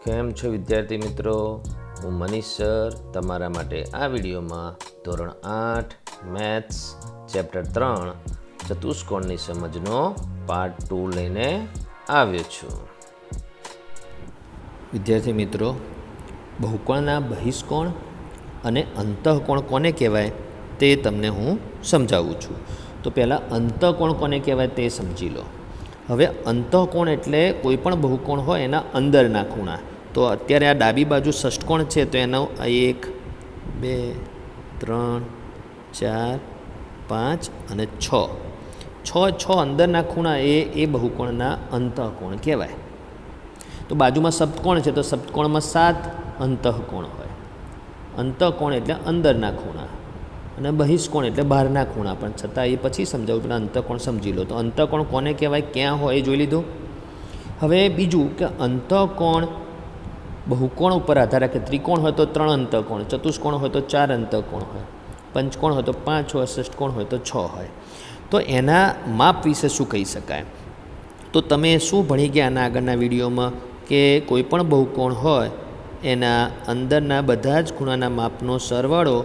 કેમ છો વિદ્યાર્થી મિત્રો? હું મનીષ સર તમારા માટે આ વિડીયોમાં ધોરણ 8 મેથ્સ ચેપ્ટર 3 ચતુષ્કોણની સમજનો પાર્ટ 2 લઈને આવ્યો છું. વિદ્યાર્થી મિત્રો, બહુકોણના બહિષ્કોણ અને અંતઃકોણ કોને કહેવાય તે તમને હું સમજાવું છું. તો પહેલાં અંતઃકોણ કોને કહેવાય તે સમજી લો. હવે અંતઃકોણ એટલે કોઈ પણ બહુકોણ હોય એના અંદરના ખૂણા. તો અત્યારે આ ડાબી બાજુ ષષ્ઠકોણ છે, તો એનો 1 2 3 4 5 અને 6 અંદરના ખૂણા એ બહુકોણના અંતઃકોણ કહેવાય. તો બાજુમાં સપ્તકોણ છે, તો સપ્તકોણમાં 7 અંતઃકોણ હોય. અંતઃકોણ એટલે અંદરના ખૂણા અને બહિષ્કોણ એટલે બહારના ખૂણા, પણ છતાં એ પછી સમજાવું. પેલા અંતઃકોણ સમજી લો. તો અંતઃકોણ કોને કહેવાય, ક્યાં હોય એ જોઈ લીધું. હવે બીજું કે અંતઃકોણ બહુકોણ ઉપર આધાર રાખે. ત્રિકોણ હોય તો 3 અંતઃકોણ, ચતુષ્કોણ હોય તો 4 અંતઃકોણ હોય, પંચકોણ હોય તો 5 હોય, ષષ્ઠકોણ હોય તો 6 હોય. તો એના માપ વિશે શું કહી શકાય? તો તમે શું ભણી ગયા આના આગળના વિડીયોમાં કે કોઈ પણ બહુકોણ હોય એના અંદરના બધા જ ખૂણાના માપનો સરવાળો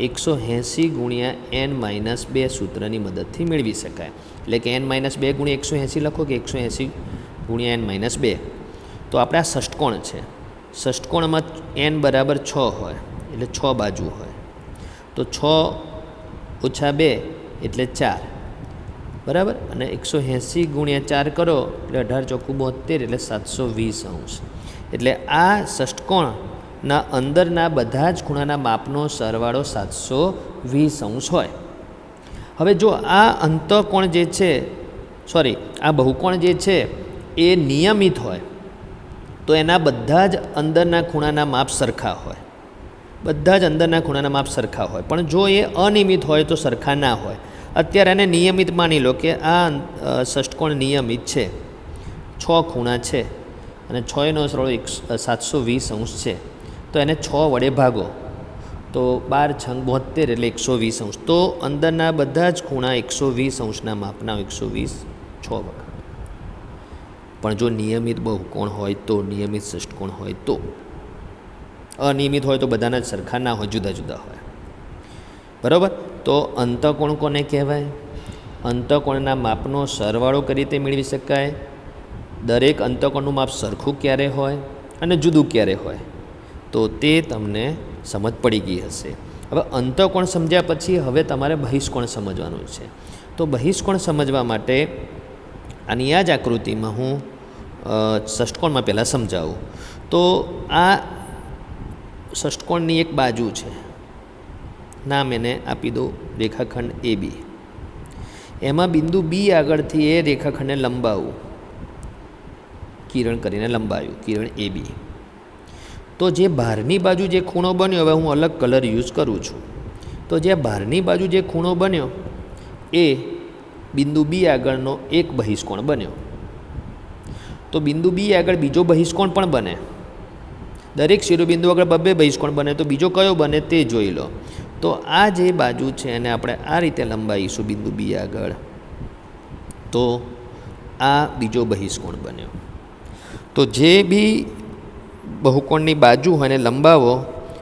180 ગુણ્યા n-2 સૂત્રની મદદથી મેળવી શકાય. એટલે કે n-2 ગુણ્યા 180 લખો કે 180 ગુણ્યા n-2. તો આપણે આ ષષ્ઠકોણ છે. ષષ્ઠકોણમાં n બરાબર 6 હોય એટલે 6 બાજુ હોય. તો 6 ઓછા 2 એટલે 4 બરાબર. અને 180 ગુણ્યા 4 કરો એટલે 18 ચોખ્ખું 72 એટલે 720 અંશ. એટલે આ ષષ્ઠકોણના અંદરના બધા જ ખૂણાના માપનો સરવાળો 720 અંશ હોય. હવે જો આ અંતઃકોણ જે છે, આ બહુકોણ જે છે એ નિયમિત હોય તો એના બધા જ અંદરના ખૂણાના માપ સરખા હોય. બધા જ અંદરના ખૂણાના માપ સરખા હોય. પણ જો એ અનિયમિત હોય તો સરખા ના હોય. અત્યારે એને નિયમિત માની લો કે આ ષષ્ઠકોણ નિયમિત છે, 6 ખૂણા છે અને 6નો સરવાળો 720 અંશ છે. તો એને 6 વડે ભાગો તો 12 × 72 એટલે 120 અંશ. તો અંદરના બધા જ ખૂણા 120 અંશના માપના 120 6 વખત. પણ જો નિયમિત બહુકોણ હોય તો, નિયમિત ષષ્ઠકોણ હોય તો, અનિયમિત હોય તો બધાના જ સરખા ના હોય, જુદા જુદા હોય. બરાબર. તો અંતઃકોણ કોને કહેવાય? અંતઃકોણના માપનો સરવાળો કરી રીતે મેળવી શકાય. દરેક અંતઃકોણનું માપ સરખું ક્યારે હોય અને જુદું ક્યારે હોય, તો તે તમને સમજ પડી ગઈ હશે. હવે અંતઃકોણ સમજ્યા પછી હવે તમારે બહિષ્કોણ સમજવાનું છે. તો બહિષ્કોણ સમજવા માટે આની આ જ આકૃતિમાં હું ષષ્ઠકોણમાં પહેલાં સમજાવું. તો આ ષષ્ઠકોણની એક બાજુ છે, નામ એને આપી દો રેખાખંડ AB. એમાં બિંદુ B આગળથી એ રેખાખંડને લંબાવવું, કિરણ કરીને લંબાવ્યું, કિરણ AB. તો જે બહારની બાજુ જે ખૂણો બન્યો, હવે હું અલગ કલર યુઝ કરું છું. તો જે બહારની બાજુ જે ખૂણો બન્યો એ બિંદુ B આગળનો એક બહિષ્કોણ બન્યો. તો બિંદુ B આગળ બીજો બહિષ્કોણ પણ બને. દરેક શિરોબિંદુ આગળ 2 બહિષ્કોણ બને. તો બીજો કયો બને તે જોઈ લો. તો આ જે બાજુ છે એને આપણે આ રીતે લંબાવીશું બિંદુ B આગળ. તો આ બીજો બહિષ્કોણ બન્યો. તો જે બી બહુકોણની બાજુ હોય એને લંબાવો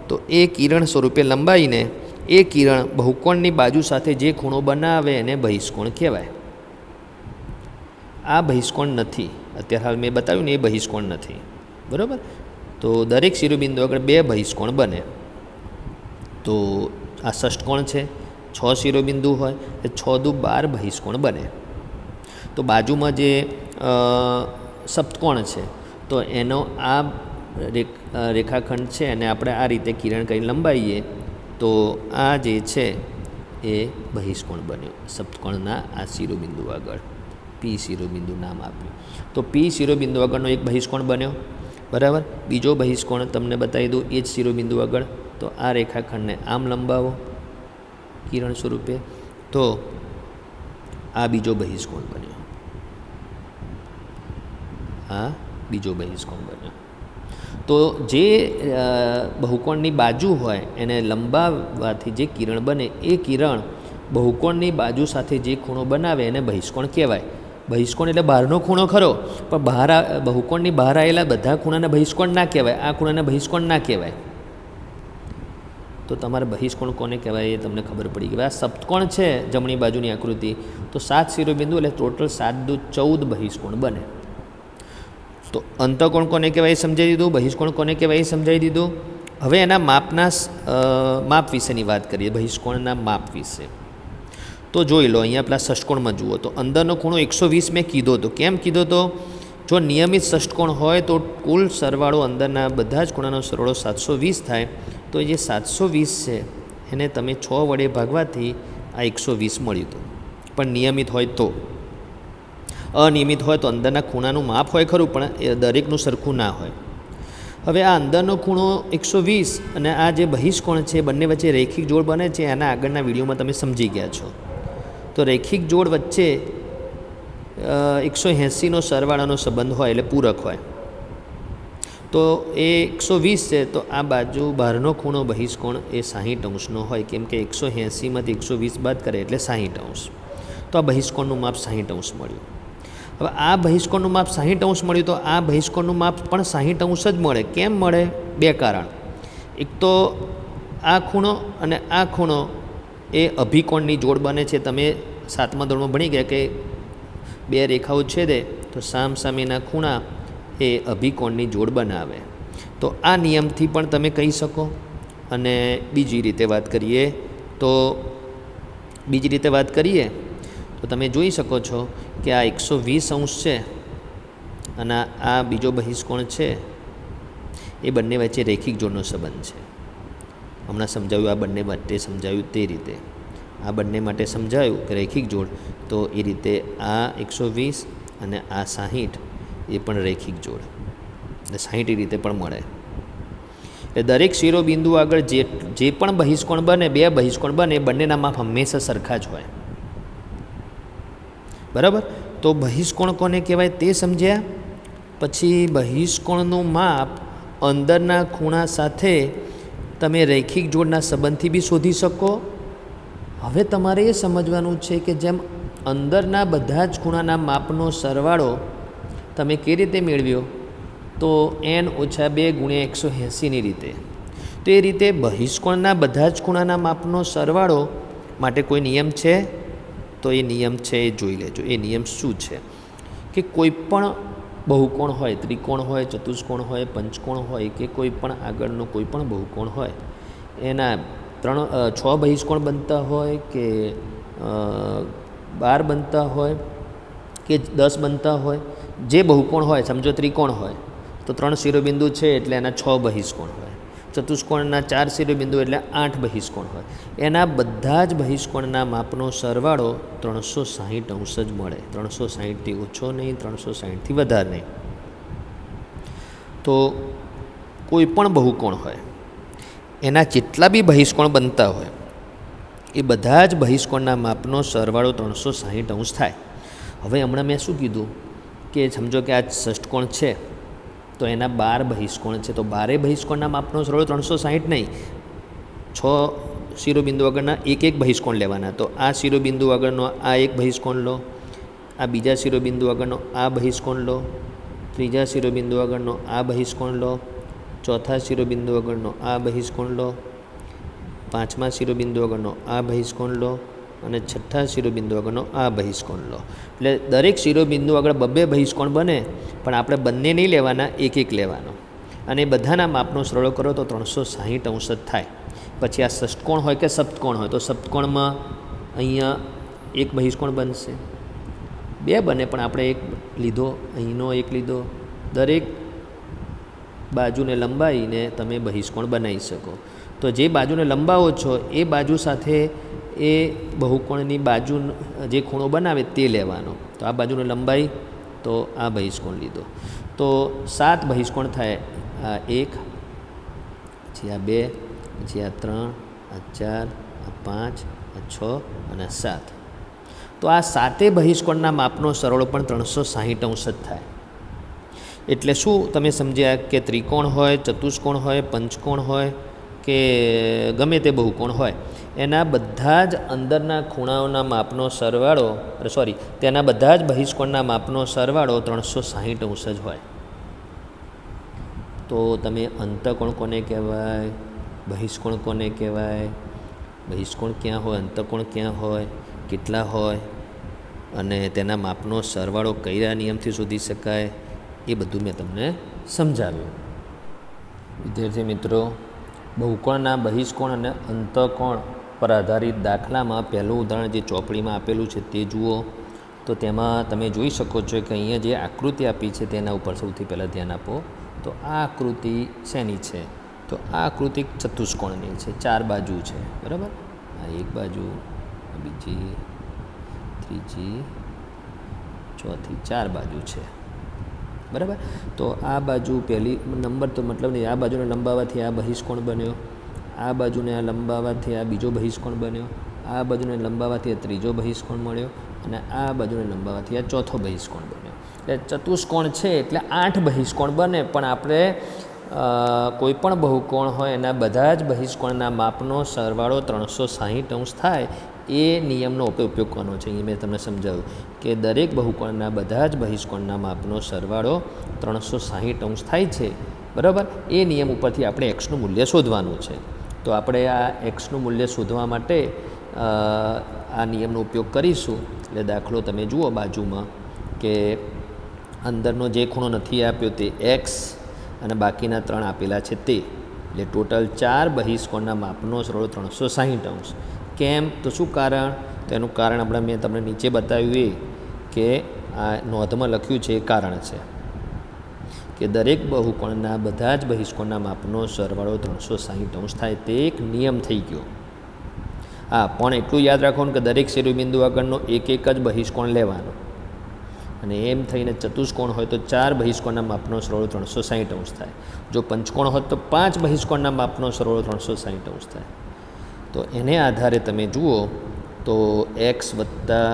તો એ કિરણ સ્વરૂપે લંબાઈને એ કિરણ બહુકોણની બાજુ સાથે જે ખૂણો બનાવે એને બહિષ્કોણ કહેવાય. આ બહિષ્કોણ નથી. અત્યારે હાલ મેં બતાવ્યું ને એ બહિષ્કોણ નથી. બરાબર. તો દરેક શિરોબિંદુ આગળ 2 બહિષ્કોણ બને. તો આ ષષ્ઠકોણ છે, 6 શિરોબિંદુ હોય એટલે 6 દુ 12 બહિષ્કોણ બને. તો બાજુમાં જે સપ્તકોણ છે તો એનો આ રેખાખંડ છે અને આપણે આ રીતે કિરણ કરીને લંબાવીએ તો આ જે છે એ બહિષ્કોણ બન્યો સપ્તકોણના આ શિરોબિંદુ આગળ. P શિરોબિંદુ નામ આપ્યું. તો P શિરોબિંદુ આગળનો એક બહિષ્કોણ બન્યો. બરાબર. બીજો બહિષ્કોણ તમને બતાવી દઉં એ જ શિરોબિંદુ આગળ. તો આ રેખાખંડને આમ લંબાવો કિરણ સ્વરૂપે, તો આ બીજો બહિષ્કોણ બન્યો. આ બીજો બહિષ્કોણ બન્યો. તો જે બહુકોણની બાજુ હોય એને લંબાવવાથી જે કિરણ બને એ કિરણ બહુકોણની બાજુ સાથે જે ખૂણો બનાવે એને બહિષ્કોણ કહેવાય. બહિષ્કોણ એટલે બહારનો ખૂણો ખરો, પણ બહુકોણની બહાર આવેલા બધા ખૂણાને બહિષ્કોણ ના કહેવાય, આ ખૂણાને બહિષ્કોણ ના કહેવાય. તો તમારે બહિષ્કોણ કોને કહેવાય એ તમને ખબર પડી ગઈ. આ સપ્તકોણ છે જમણી બાજુની આકૃતિ, તો 7 શિરોબિંદુ એટલે ટોટલ 7 દુ 14 બહિષ્કોણ બને. તો અંતઃકોણ કોને કહેવાય એ સમજાવી દીધું, બહિષ્કોણ કોને કહેવાય એ સમજાવી દીધું. હવે એના માપ વિશેની વાત કરીએ, બહિષ્કોણના માપ વિશે. તો જોઈ લો, અહીંયા પેલા ષષ્ટકોણમાં જુઓ તો અંદરનો ખૂણો 120 મેં કીધો હતો. કેમ કીધો હતો? જો નિયમિત ષષ્ટકોણ હોય તો કુલ સરવાળો અંદરના બધા જ ખૂણાનો સરવાળો 720 થાય. તો જે 720 છે એને તમે 6 વડે ભાગવાથી આ 120 મળ્યું હતું. પણ નિયમિત હોય તો. અનિયમિત હોય તો અંદરના ખૂણાનું માપ હોય ખરું, પણ એ દરેકનું સરખું ના હોય. હવે આ અંદરનો ખૂણો 120 અને આ જે બહિષ્કોણ છે બંને વચ્ચે રેખિક જોડ બને છે. આના આગળના વિડીયોમાં તમે સમજી ગયા છો. તો રેખિક જોડ વચ્ચે 180નો સરવાળાનો સંબંધ હોય એટલે પૂરક હોય. તો એ 120 છે, તો આ બાજુ બહારનો ખૂણો બહિષ્કોણ એ 60 અંશનો હોય, કેમ કે 180માંથી 120 બાદ કરે એટલે 60 અંશ. તો આ બહિષ્કોણનું માપ 60 અંશ મળ્યું. હવે આ બહિષ્કોણનું માપ 60 અંશ મળ્યું, તો આ બહિષ્કોણનું માપ પણ 60 અંશ જ મળે. કેમ મળે? બે કારણ. એક તો આ ખૂણો અને આ ખૂણો એ અભિકોણની જોડ બને છે. તમે 7મા ધોરણમાં ભણી ગયા કે બે રેખાઓ છેદે તો સામસામેના ખૂણા એ અભિકોણની જોડ બનાવે. તો આ નિયમથી પણ તમે કહી શકો. અને બીજી રીતે વાત કરીએ તો તમે જોઈ શકો છો કે આ 120 અંશ છે અને આ બીજો બહિષ્કોણ છે, એ બંને વચ્ચે રેખિક જોડનો સંબંધ છે. હમણાં સમજાવ્યું, આ બંને માટે સમજાવ્યું તે રીતે. આ બંને માટે સમજાયું કે રેખિક જોડ, તો એ રીતે આ 120 અને આ 60 એ પણ રેખિક જોડ, એટલે 60 રીતે પણ મળે. એટલે દરેક શિરોબિંદુ આગળ જે પણ બહિષ્કોણ બને, બે બહિષ્કોણ બને, બંનેના માપ હંમેશા સરખા જ હોય. બરાબર? તો બહિષ્કોણ કોને કહેવાય તે સમજ્યા. પછી બહિષ્કોણનું માપ અંદરના ખૂણા સાથે તમે રેખિક જોડના સંબંધથી બી શોધી શકો. હવે તમારે એ સમજવાનું છે કે જેમ અંદરના બધા જ ખૂણાના માપનો સરવાળો તમે કેવી રીતે મેળવ્યો? તો n - 2 × 180ની રીતે. તો એ રીતે બહિષ્કોણના બધા જ ખૂણાના માપનો સરવાળો માટે કોઈ નિયમ છે? તો એ નિયમ છે એ જોઈ લેજો. એ નિયમ શું છે? કે કોઈ પણ બહુકોણ હોય, ત્રિકોણ હોય, ચતુષ્કોણ હોય, પંચકોણ હોય કે કોઈ પણ આગળનો કોઈ પણ બહુકોણ હોય, એના 6 બહિષ્કોણ બનતા હોય કે 12 બનતા હોય કે 10 બનતા હોય, જે બહુકોણ હોય, સમજો ત્રિકોણ હોય તો 3 શિરોબિંદુ છે એટલે એના 6 બહિષ્કોણ હોય. ચતુષ્કોણના 4 શિરોબિંદુ એટલે 8 બહિષ્કોણ હોય. એના બધા જ બહિષ્કોણના માપનો સરવાળો 360 અંશ જ મળે. 360થી ઓછો નહીં, 360થી વધારે નહીં. તો કોઈ પણ બહુકોણ હોય, એના જેટલા બી બહિષ્કોણ બનતા હોય, એ બધા જ બહિષ્કોણના માપનો સરવાળો 360 અંશ થાય. હવે હમણાં મેં શું કીધું કે સમજો કે આ ષષ્ટકોણ છે તો એના 12 બહિષ્કોણ છે, તો 12 બહિષ્કોણના માપનો સરવાળો 360 નહીં, 6 શિરોબિંદુ આગળના એક બહિષ્કોણ લેવાના. તો આ શિરોબિંદુ આગળનો આ એક બહિષ્કોણ લો, આ બીજા શિરોબિંદુ આગળનો આ બહિષ્કોણ લો, ત્રીજા શિરોબિંદુ આગળનો આ બહિષ્કોણ લો, ચોથા શિરોબિંદુ આગળનો આ બહિષ્કોણ લો, પાંચમા શિરોબિંદુ આગળનો આ બહિષ્કોણ લો અને છઠ્ઠા શિરોબિંદુ આગળનો આ બહિષ્કોણ લો. એટલે દરેક શિરોબિંદુ આગળ 2 બહિષ્કોણ બને, પણ આપણે બંને નહીં લેવાના, એક લેવાનો. અને બધાના માપનો સરવાળો કરો તો 360 અંશ જ થાય. પછી આ ષષ્ટકોણ હોય કે સપ્તકોણ હોય, તો સપ્તકોણમાં અહીંયા એક બહિષ્કોણ બનશે, 2 બને પણ આપણે એક લીધો, અહીંનો એક લીધો. દરેક બાજુને લંબાઈને તમે બહિષ્કોણ બનાવી શકો. તો જે બાજુને લંબાવો છો એ બાજુ સાથે એ બહુકોણની બાજુ જે ખૂણો બનાવે તે લેવાનો. તો આ બાજુને લંબાઈ, તો આ બહિષ્કોણ લીધો. તો 7 બહિષ્કોણ થાય. આ 1, પછી આ 2, પછી આ 3, આ 4, આ 5, આ 6 અને 7. તો આ 7 બહિષ્કોણના માપનો સરવાળો પણ 360 અંશ જ થાય. એટલે શું તમે સમજ્યા કે ત્રિકોણ હોય, ચતુષ્કોણ હોય, પંચકોણ હોય કે ગમે તે બહુકોણ હોય, એના બધા જ અંદરના ખૂણાઓના માપનો સરવાળો તેના બધા જ બહિષ્કોણના માપનો સરવાળો 360 જ હોય. તો તમે અંતઃકોણ કોને કહેવાય, બહિષ્કોણ કોને કહેવાય, બહિષ્કોણ ક્યાં હોય, અંતઃકોણ ક્યાં હોય, કેટલા હોય અને તેના માપનો સરવાળો કયા નિયમથી શોધી શકાય, એ બધું મેં તમને સમજાવ્યું. વિદ્યાર્થી મિત્રો, બહુકોણના બહિષ્કોણ અને અંતઃકોણ પર આધારિત દાખલામાં પહેલું ઉદાહરણ જે ચોપડીમાં આપેલું છે તે જુઓ. તો તેમાં તમે જોઈ શકો છો કે અહીંયા જે આકૃતિ આપી છે તેના ઉપર સૌથી પહેલાં ધ્યાન આપો. તો આ આકૃતિ શેની છે? તો આ આકૃતિ ચતુષ્કોણની છે, 4 બાજુ છે, બરાબર. આ એક બાજુ, બીજી, ત્રીજી, ચોથી, 4 બાજુ છે, બરાબર. તો આ બાજુ પહેલી નંબર તો મતલબ નહીં, આ બાજુને લંબાવવાથી આ બહિષ્કોણ બન્યો, આ બાજુને આ લંબાવવાથી આ બીજો બહિષ્કોણ બન્યો, આ બાજુને લંબાવવાથી આ ત્રીજો બહિષ્કોણ મળ્યો અને આ બાજુને લંબાવવાથી આ ચોથો બહિષ્કોણ બન્યો. એટલે ચતુષ્કોણ છે એટલે 8 બહિષ્કોણ બને. પણ આપણે કોઈ પણ બહુકોણ હોય એના બધા જ બહિષ્કોણના માપનો સરવાળો 360 થાય એ નિયમનો ઉપયોગ કરવાનો છે. અહીં મેં તમને સમજાવ્યું કે દરેક બહુકોણના બધા જ બહિષ્કોણના માપનો સરવાળો 360 થાય છે, બરાબર. એ નિયમ ઉપરથી આપણે એક્સનું મૂલ્ય શોધવાનું છે. તો આપણે આ એક્સનું મૂલ્ય શોધવા માટે આ નિયમનો ઉપયોગ કરીશું. એટલે દાખલો તમે જુઓ બાજુમાં કે અંદરનો જે ખૂણો નથી આપ્યો તે એક્સ અને બાકીના 3 આપેલા છે તે, એટલે ટોટલ 4 બહિષ્કોણના માપનો સરવાળો 360. કેમ? તો શું કારણ? તો એનું કારણ મેં તમને નીચે બતાવ્યું એ કે આ નોંધમાં લખ્યું છે એ કારણ છે કે દરેક બહુકોણના બધા જ બહિષ્કોણના માપનો સરવાળો 360 થાય તે એક નિયમ થઈ ગયો. હા, પણ એટલું યાદ રાખવાનું કે દરેક શિરોબિંદુ આગળનો એક જ બહિષ્કોણ લેવાનો અને એમ થઈને ચતુષ્કોણ હોય તો 4 બહિષ્કોણના માપનો સરવાળો 360 થાય. જો પંચકોણ હોય તો 5 બહિષ્કોણના માપનો સરવાળો 360 થાય. તો એને આધારે તમે જુઓ તો એક્સ વત્તા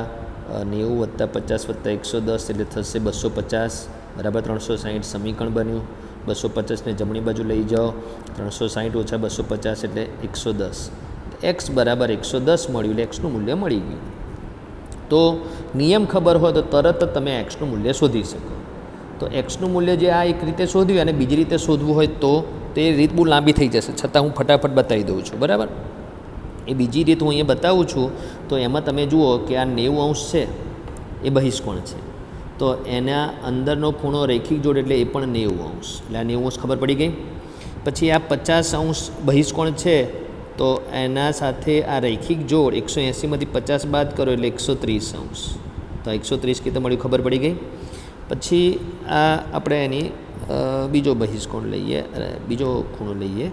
90 વત્તા 50 વત્તા 110 એટલે થશે 250 બરાબર 360 સમીકરણ બન્યું. 250ને જમણી બાજુ લઈ જાઓ, 360 ઓછા 250 એટલે 110. એક્સ બરાબર 110 મળ્યું એટલે એક્સનું મૂલ્ય મળી ગયું. તો નિયમ ખબર હોય તો તરત જ તમે એક્સનું મૂલ્ય શોધી શકો. તો એક્સનું મૂલ્ય જે આ એક રીતે શોધ્યું અને બીજી રીતે શોધવું હોય તો તે રીત બહુ લાંબી થઈ જશે, છતાં હું ફટાફટ બતાવી દઉં છું, બરાબર. એ બીજી રીત હું અહીંયા બતાવું છું. તો એમાં તમે જુઓ કે આ 90° છે એ બહિષ્કોણ છે, તો એના અંદરનો ખૂણો રૈખિક જોડ એટલે એ પણ 90°. એટલે આ 90° ખબર પડી ગઈ. પછી આ 50° બહિષ્કોણ છે તો એના સાથે આ રૈખિક જોડ 180માંથી 50 બાદ કરો એટલે 130°. તો 130 કેટલું મળ્યું ખબર પડી ગઈ. પછી આ આપણે એની બીજો બહિષ્કોણ લઈએ, બીજો ખૂણો લઈએ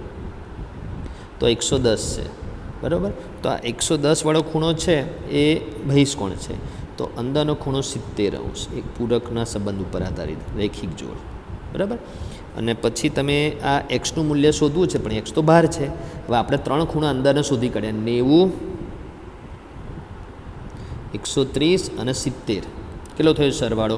તો 110 છે, બરાબર. તો આ 110 વાળો ખૂણો છે એ બહિષ્કોણ છે. તો અંદરનો ખૂણો 70°, એક પૂરકના સંબંધ ઉપર આધારિત રૈખિક જોડ, બરાબર. અને પછી તમે આ એક્સનું મૂલ્ય શોધવું છે પણ એક્સ તો બહાર છે. હવે આપણે 3 ખૂણા અંદરને શોધી કાઢ્યા, 90, 130 અને 70. કેટલો થયો સરવાળો?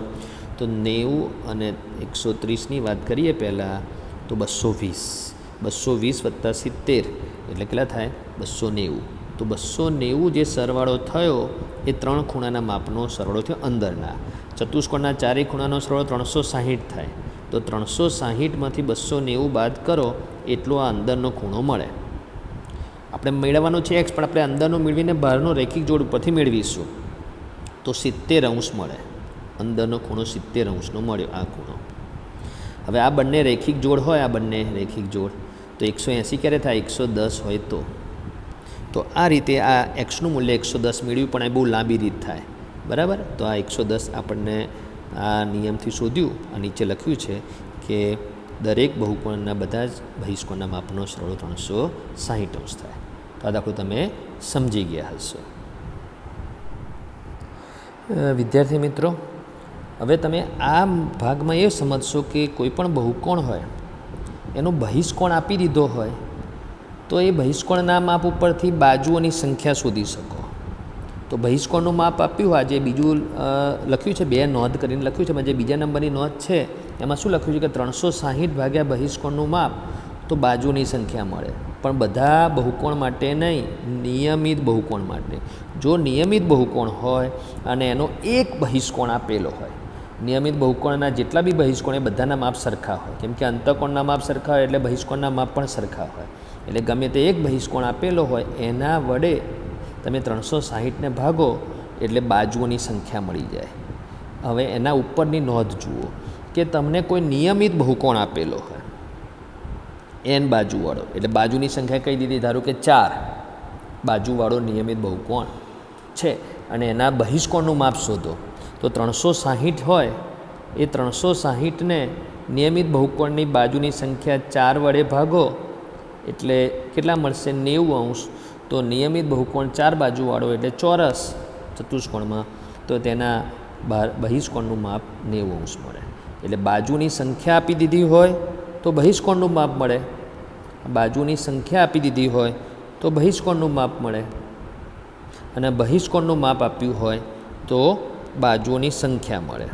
તો 90 અને 130ની વાત કરીએ પહેલાં તો 220. 220 વત્તા 70 એટલે કેટલા થાય? 290. તો 290 જે સરવાળો થયો એ 3 ખૂણાના માપનો સરવાળો થયો અંદરના. ચતુષ્કોણના 4 ખૂણાનો સરવાળો 360 થાય. તો 360માંથી 290 બાદ કરો એટલો આ અંદરનો ખૂણો મળે. આપણે મેળવવાનો છે એક્સ, પણ આપણે અંદરનો મેળવીને બહારનો રૈખિક જોડ ઉપરથી મેળવીશું. તો 70° મળે. અંદરનો ખૂણો 70°નો મળ્યો આ ખૂણો. હવે આ બંને રૈખિક જોડ હોય, આ બંને રૈખિક જોડ તો 180 ક્યારે થાય? 110 હોય તો આ રીતે આ એક્સનું મૂલ્ય 110 મેળવ્યું, પણ એ બહુ લાંબી રીત થાય, બરાબર. તો આ 110 આપણને આ નિયમથી શોધ્યું. આ નીચે લખ્યું છે કે દરેક બહુકોણના બધા જ બહિષ્કોણના માપનો સરવાળો 360° થાય. તો આ દાખલો તમે સમજી ગયા હશો. વિદ્યાર્થી મિત્રો, હવે તમે આ ભાગમાં એ સમજશો કે કોઈ પણ બહુકોણ હોય એનો બહિષ્કોણ આપી દીધો હોય તો એ બહિષ્કોણના માપ ઉપરથી બાજુઓની સંખ્યા શોધી શકો. તો બહિષ્કોણનું માપ આપ્યું હોય, જે બીજું લખ્યું છે, 2 નોંધ કરીને લખ્યું છે, જે બીજા નંબરની નોંધ છે એમાં શું લખ્યું છે કે 360 ભાગ્યા બહિષ્કોણનું માપ, તો બાજુની સંખ્યા મળે, પણ બધા બહુકોણ માટે નહીં, નિયમિત બહુકોણ માટે. જો નિયમિત બહુકોણ હોય અને એનો એક બહિષ્કોણ આપેલો હોય, નિયમિત બહુકોણના જેટલા બી બહિષ્કોણ એ બધાના માપ સરખા હોય, કેમ કે અંતઃકોણના માપ સરખા હોય એટલે બહિષ્કોણના માપ પણ સરખા હોય. એટલે ગમે તે એક બહિષ્કોણ આપેલો હોય એના વડે તમે 360ને ભાગો એટલે બાજુઓની સંખ્યા મળી જાય. હવે એના ઉપરની નોંધ જુઓ કે તમને કોઈ નિયમિત બહુકોણ આપેલો હોય n બાજુવાળો, એટલે બાજુની સંખ્યા કહી દીધી, ધારો કે 4 બાજુવાળો નિયમિત બહુકોણ છે અને એના બહિષ્કોણનું માપ શોધો. તો 360 હોય એ 360ને નિયમિત બહુકોણની બાજુની સંખ્યા 4 વડે ભાગો એટલે કેટલા મળશે? 90°. તો નિયમિત બહુકોણ 4 બાજુવાળો એટલે ચોરસ ચતુષ્કોણમાં, તો તેના બહિષ્કોણનું માપ 90° મળે. એટલે બાજુની સંખ્યા આપી દીધી હોય તો બહિષ્કોણનું માપ મળે, બાજુની સંખ્યા આપી દીધી હોય તો બહિષ્કોણનું માપ મળે, અને બહિષ્કોણનું માપ આપ્યું હોય તો બાજુઓની સંખ્યા મળે,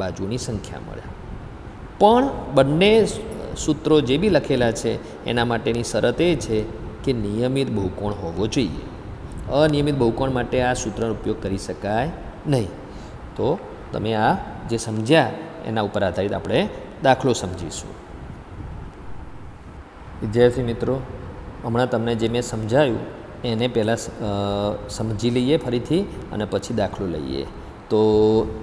બાજુની સંખ્યા મળે. પણ બંને સૂત્રો જે બી લખેલા છે એના માટેની શરત એ છે કે નિયમિત બહુકોણ હોવો જોઈએ. અનિયમિત બહુકોણ માટે આ સૂત્રનો ઉપયોગ કરી શકાય નહીં. તો તમે આ જે સમજ્યા એના ઉપર આધારિત આપણે દાખલો સમજીશું. વિદ્યાર્થી મિત્રો, હમણાં તમને જે મેં સમજાવ્યું એને પહેલાં સમજી લઈએ ફરીથી અને પછી દાખલો લઈએ. તો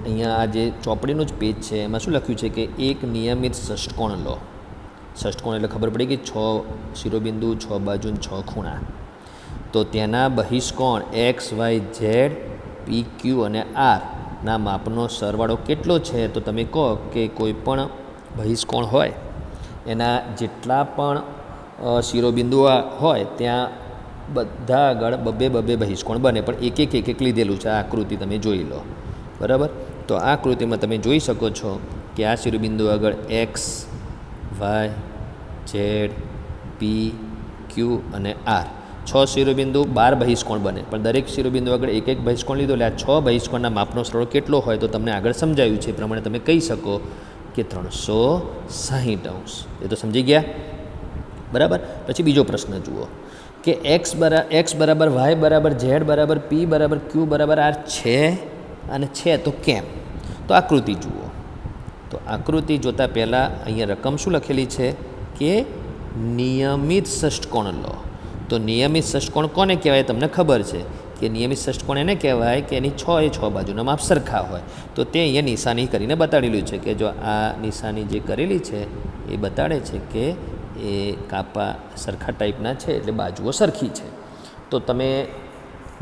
અહીંયા આ જે ચોપડીનું જ પેજ છે એમાં શું લખ્યું છે કે એક નિયમિત ષષ્ટકોણ લો. ષષ્ટકોણ એટલે ખબર પડી કે 6 શિરોબિંદુ, 6 બાજુ, 6 ખૂણા. તો તેના બહિષ્કોણ એક્સ, વાય, ઝેડ, પી, ક્યુ અને આર ના માપનો સરવાળો કેટલો છે? તો તમે કહો કે કોઈ પણ બહિષ્કોણ હોય એના જેટલા પણ શિરોબિંદુ હોય ત્યાં બધા આગળ બબ્બે બહિષ્કોણ બને, પણ એક લીધેલું છે. આ આકૃતિ તમે જોઈ લો, બરાબર? તો આ આકૃતિમાં તમે જોઈ શકો છો કે આ શિરોબિંદુ આગળ એક્સ, વાય, ઝેડ, પી, ક્યુ અને આર 6 શિરોબિંદુ 12 બહિષ્કોણ બને, પણ દરેક શિરોબિંદુ આગળ એક બહિષ્કોણ લીધો એટલે આ 6 બહિષ્કોણના માપનો સરવાળો કેટલો હોય? તો તમને આગળ સમજાવ્યું છે એ પ્રમાણે તમે કહી શકો કે 360°. એ તો સમજી ગયા, બરાબર? પછી બીજો પ્રશ્ન જુઓ કે એક્સ બરાબર વાય બરાબર ઝેડ બરાબર પી બરાબર ક્યુ બરાબર આર છે, અને છે તો કેમ? તો આકૃતિ જુઓ. તો આકૃતિ જોતાં પહેલાં અહીંયા રકમ શું લખેલી છે કે નિયમિત ષષ્ટકોણ લો. તો નિયમિત ષષ્ટકોણ કોને કહેવાય? તમને ખબર છે કે નિયમિત ષષ્ટકોણ એને કહેવાય કે એની 6 બાજુના માપ સરખા હોય. તો તે અહીંયા નિશાની કરીને બતાડેલું છે કે જો આ નિશાની જે કરેલી છે એ બતાડે છે કે એ કાપા સરખા ટાઈપના છે એટલે બાજુઓ સરખી છે. તો તમે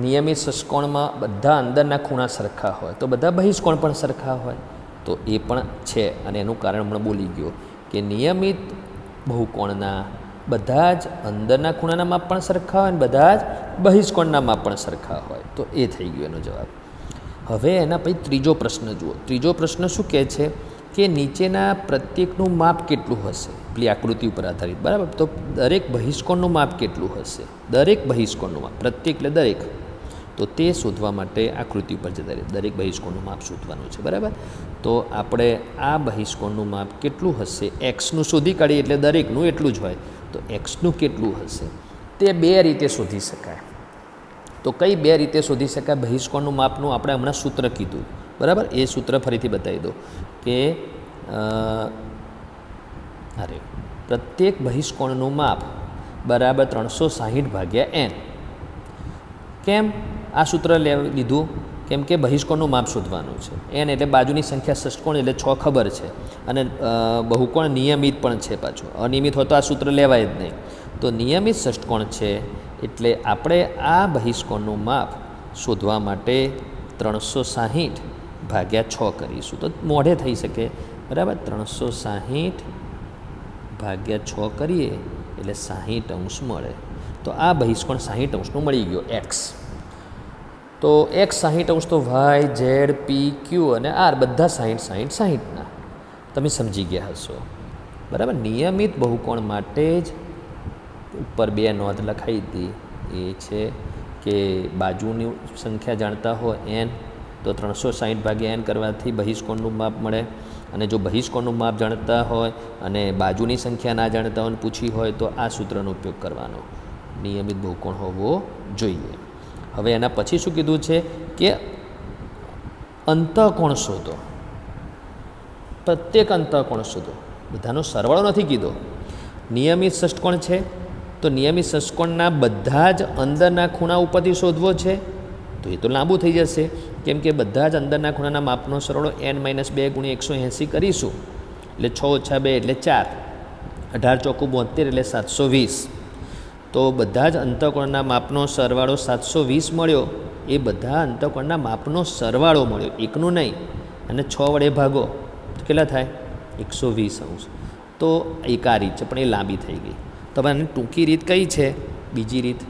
નિયમિત ષષ્ટકોણમાં બધા અંદરના ખૂણા સરખા હોય તો બધા બહિષ્કોણ પણ સરખા હોય, તો એ પણ છે. અને એનું કારણ હમણાં બોલી ગયો કે નિયમિત બહુકોણના બધા જ અંદરના ખૂણાના માપ પણ સરખા હોય અને બધા જ બહિષ્કોણના માપ પણ સરખા હોય. તો એ થઈ ગયો એનો જવાબ. હવે એના પછી ત્રીજો પ્રશ્ન જુઓ. ત્રીજો પ્રશ્ન શું કહે છે કે નીચેના પ્રત્યેકનું માપ કેટલું હશે? પેલી આકૃતિ ઉપર આધારિત, બરાબર? તો દરેક બહિષ્કોણનું માપ કેટલું હશે? દરેક બહિષ્કોણનું માપ, પ્રત્યેક એટલે દરેક. તો તે શોધવા માટે આકૃતિ ઉપર જતા રહે, દરેક બહિષ્કોણનું માપ શોધવાનું છે, બરાબર? તો આપણે આ બહિષ્કોણનું માપ કેટલું હશે? એક્સનું શોધી કાઢીએ એટલે દરેકનું એટલું જ હોય. તો એક્સનું કેટલું હશે તે 2 રીતે શોધી શકાય. તો કઈ 2 રીતે શોધી શકાય બહિષ્કોણનું માપનું? આપણે હમણાં સૂત્ર કીધું, બરાબર? એ સૂત્ર ફરીથી બતાવી દો કે પ્રત્યેક બહિષ્કોણનું માપ બરાબર 360/n. કેમ આ સૂત્ર લીધું? કેમ કે બહિષ્કોણનું માપ શોધવાનું છે. n એટલે બાજુની સંખ્યા ષષ્ટકોણ એટલે 6 ખબર છે, અને બહુકોણ નિયમિત પણ છે પાછું. અનિયમિત હોય તો આ સૂત્ર લેવાય જ નહીં. તો નિયમિત ષષ્ટકોણ છે એટલે આપણે આ બહિષ્કોણનું માપ શોધવા માટે 360/6 કરીશું. તો મોઢે થઈ શકે, બરાબર? 360/6 કરીએ એટલે 60° મળે. તો આ બહિષ્કોણ 60°નું મળી ગયો એક્સ. તો એક્સ 60° તો વાય, ઝેડ, પી, ક્યુ અને આર બધા 60/60/60ના. તમે સમજી ગયા હશો, બરાબર? નિયમિત બહુકોણ માટે જ ઉપર 2 નોંધ લખાઈ હતી. એ છે કે બાજુની સંખ્યા જાણતા હોય n, તો 360 ભાગ્યા n કરવાથી બહિષ્કોણનું માપ મળે. અને જો બહિષ્કોણનું માપ જાણતા હોય અને બાજુની સંખ્યા ના જાણતા હોય પૂછી હોય તો આ સૂત્રનો ઉપયોગ કરવાનો, નિયમિત બહુકોણ હોવો જોઈએ. હવે એના પછી શું કીધું છે કે અંતઃકોણ શોધો. પ્રત્યેક અંતઃકોણ શોધો, બધાનો સરવાળો નથી કીધો. નિયમિત ષષ્ઠકોણ છે તો નિયમિત ષષ્ઠકોણના બધા જ અંદરના ખૂણા ઉપરથી શોધવો છે, તો એ તો લાંબુ થઈ જશે, કેમ કે બધા જ અંદરના ખૂણાના માપનો સરવાળો n-2 × 180 કરીશું એટલે 6 - 2 એટલે 4, 18 × 4 = 72 એટલે 720. તો બધા જ અંતઃકોણના માપનો સરવાળો 720 મળ્યો. એ બધા અંતઃકોણના માપનો સરવાળો મળ્યો, એકનું નહીં. અને 6 વડે ભાગો તો કેટલા થાય? 120°. તો એક આ રીત છે, પણ એ લાંબી થઈ ગઈ. તો હવે આની ટૂંકી રીત કઈ છે? બીજી રીત.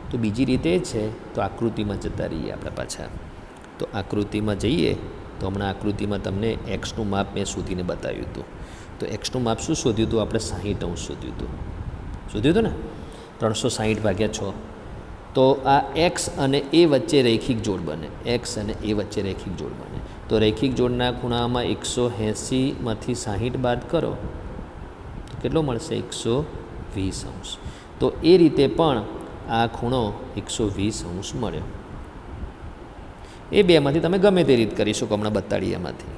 તો બીજી રીત એ છે, તો આકૃતિમાં જતા રહીએ આપણે પાછા. તો આકૃતિમાં જઈએ તો હમણાં આકૃતિમાં તમને એક્સનું માપ મેં શોધીને બતાવ્યું હતું. તો એક્સનું માપ શું શોધ્યું હતું આપણે? 60° શોધ્યું હતું. શોધ્યું હતું ને? 360 ભાગ્યા 6. તો આ એક્સ અને એ વચ્ચે રૈખિક જોડ બને. એક્સ અને એ વચ્ચે રૈખિક જોડ બને. તો રૈખિક જોડના ખૂણામાં 180માંથી 60 બાદ કરો તો કેટલો મળશે? 120°. તો એ રીતે પણ આ ખૂણો 120° મળ્યો. એ બેમાંથી તમે ગમે તે રીત કરી શકો, હમણાં બતાડી એમાંથી.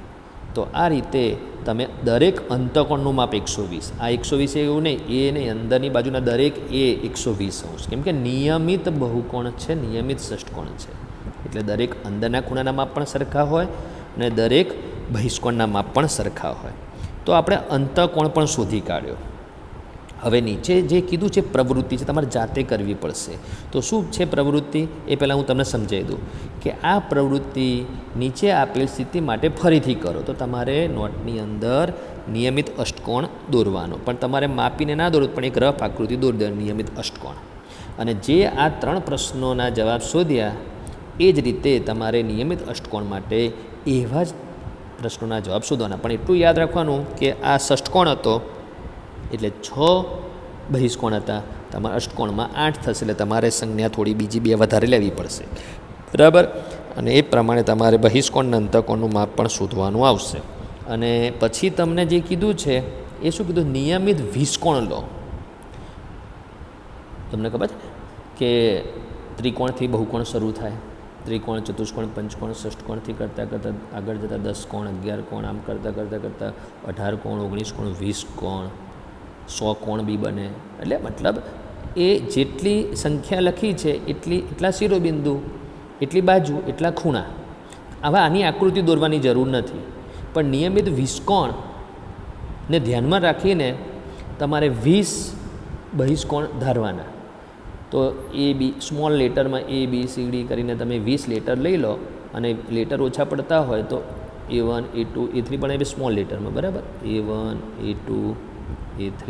તો આ રીતે તમે દરેક અંતઃકોણનું માપ 120. આ 120 એવું નહીં, એ નહીં, અંદરની બાજુના દરેક એ 120°, કેમ કે નિયમિત બહુકોણ છે, નિયમિત ષષ્ઠકોણ છે. એટલે દરેક અંદરના ખૂણાના માપ પણ સરખા હોય અને દરેક બહિષ્કોણના માપ પણ સરખા હોય. તો આપણે અંતઃકોણ પણ શોધી કાઢ્યો. હવે નીચે જે કીધું છે પ્રવૃત્તિ છે, તમારે જાતે કરવી પડશે. તો શું છે પ્રવૃત્તિ? એ પહેલાં હું તમને સમજાવી દઉં કે આ પ્રવૃત્તિ નીચે આપેલ સ્થિતિ માટે ફરીથી કરો. તો તમારે નોટની અંદર નિયમિત અષ્ટકોણ દોરવાનો, પણ તમારે માપીને ના દોરવું, પણ એક રફ આકૃતિ દોરી દો, નિયમિત અષ્ટકોણ. અને જે આ 3 પ્રશ્નોના જવાબ શોધ્યા એ જ રીતે તમારે નિયમિત અષ્ટકોણ માટે એવા જ પ્રશ્નોના જવાબ શોધવાના. પણ એટલું યાદ રાખવાનું કે આ ષષ્ઠકોણ હતો એટલે 6 બહિષ્કોણ હતા, તમારા અષ્ટકોણમાં 8 થશે, એટલે તમારે સંજ્ઞા થોડી બીજી 2 વધારે લેવી પડશે, બરાબર. અને એ પ્રમાણે તમારે બહિષ્કોણ અને અંતઃકોણનું માપ પણ શોધવાનું આવશે. અને પછી તમને જે કીધું છે એ શું કીધું? નિયમિત વિષકોણ લો. તમને ખબર છે કે ત્રિકોણથી બહુકોણ શરૂ થાય. ત્રિકોણ, ચતુષ્કોણ, પંચકોણ, ષષ્ઠકોણથી કરતાં કરતાં આગળ જતાં 10 કોણ, 11 કોણ, આમ કરતાં કરતાં કરતાં 18 કોણ, 19 કોણ, 20 કોણ, 100 કોણ બી બને. એટલે મતલબ એ જેટલી સંખ્યા લખી છે એટલા શિરોબિંદુ, એટલી બાજુ, એટલા ખૂણા. હવે આની આકૃતિ દોરવાની જરૂર નથી, પણ નિયમિત વિષકોણને ધ્યાનમાં રાખીને તમારે 20 બહિષ્કોણ ધારવાના. તો એ બી સ્મોલ લેટરમાં ABCD કરીને તમે 20 લેટર લઈ લો, અને લેટર ઓછા પડતા હોય તો A1, A2, A3 પણ એ બી સ્મોલ લેટરમાં, બરાબર. A1, A2, A3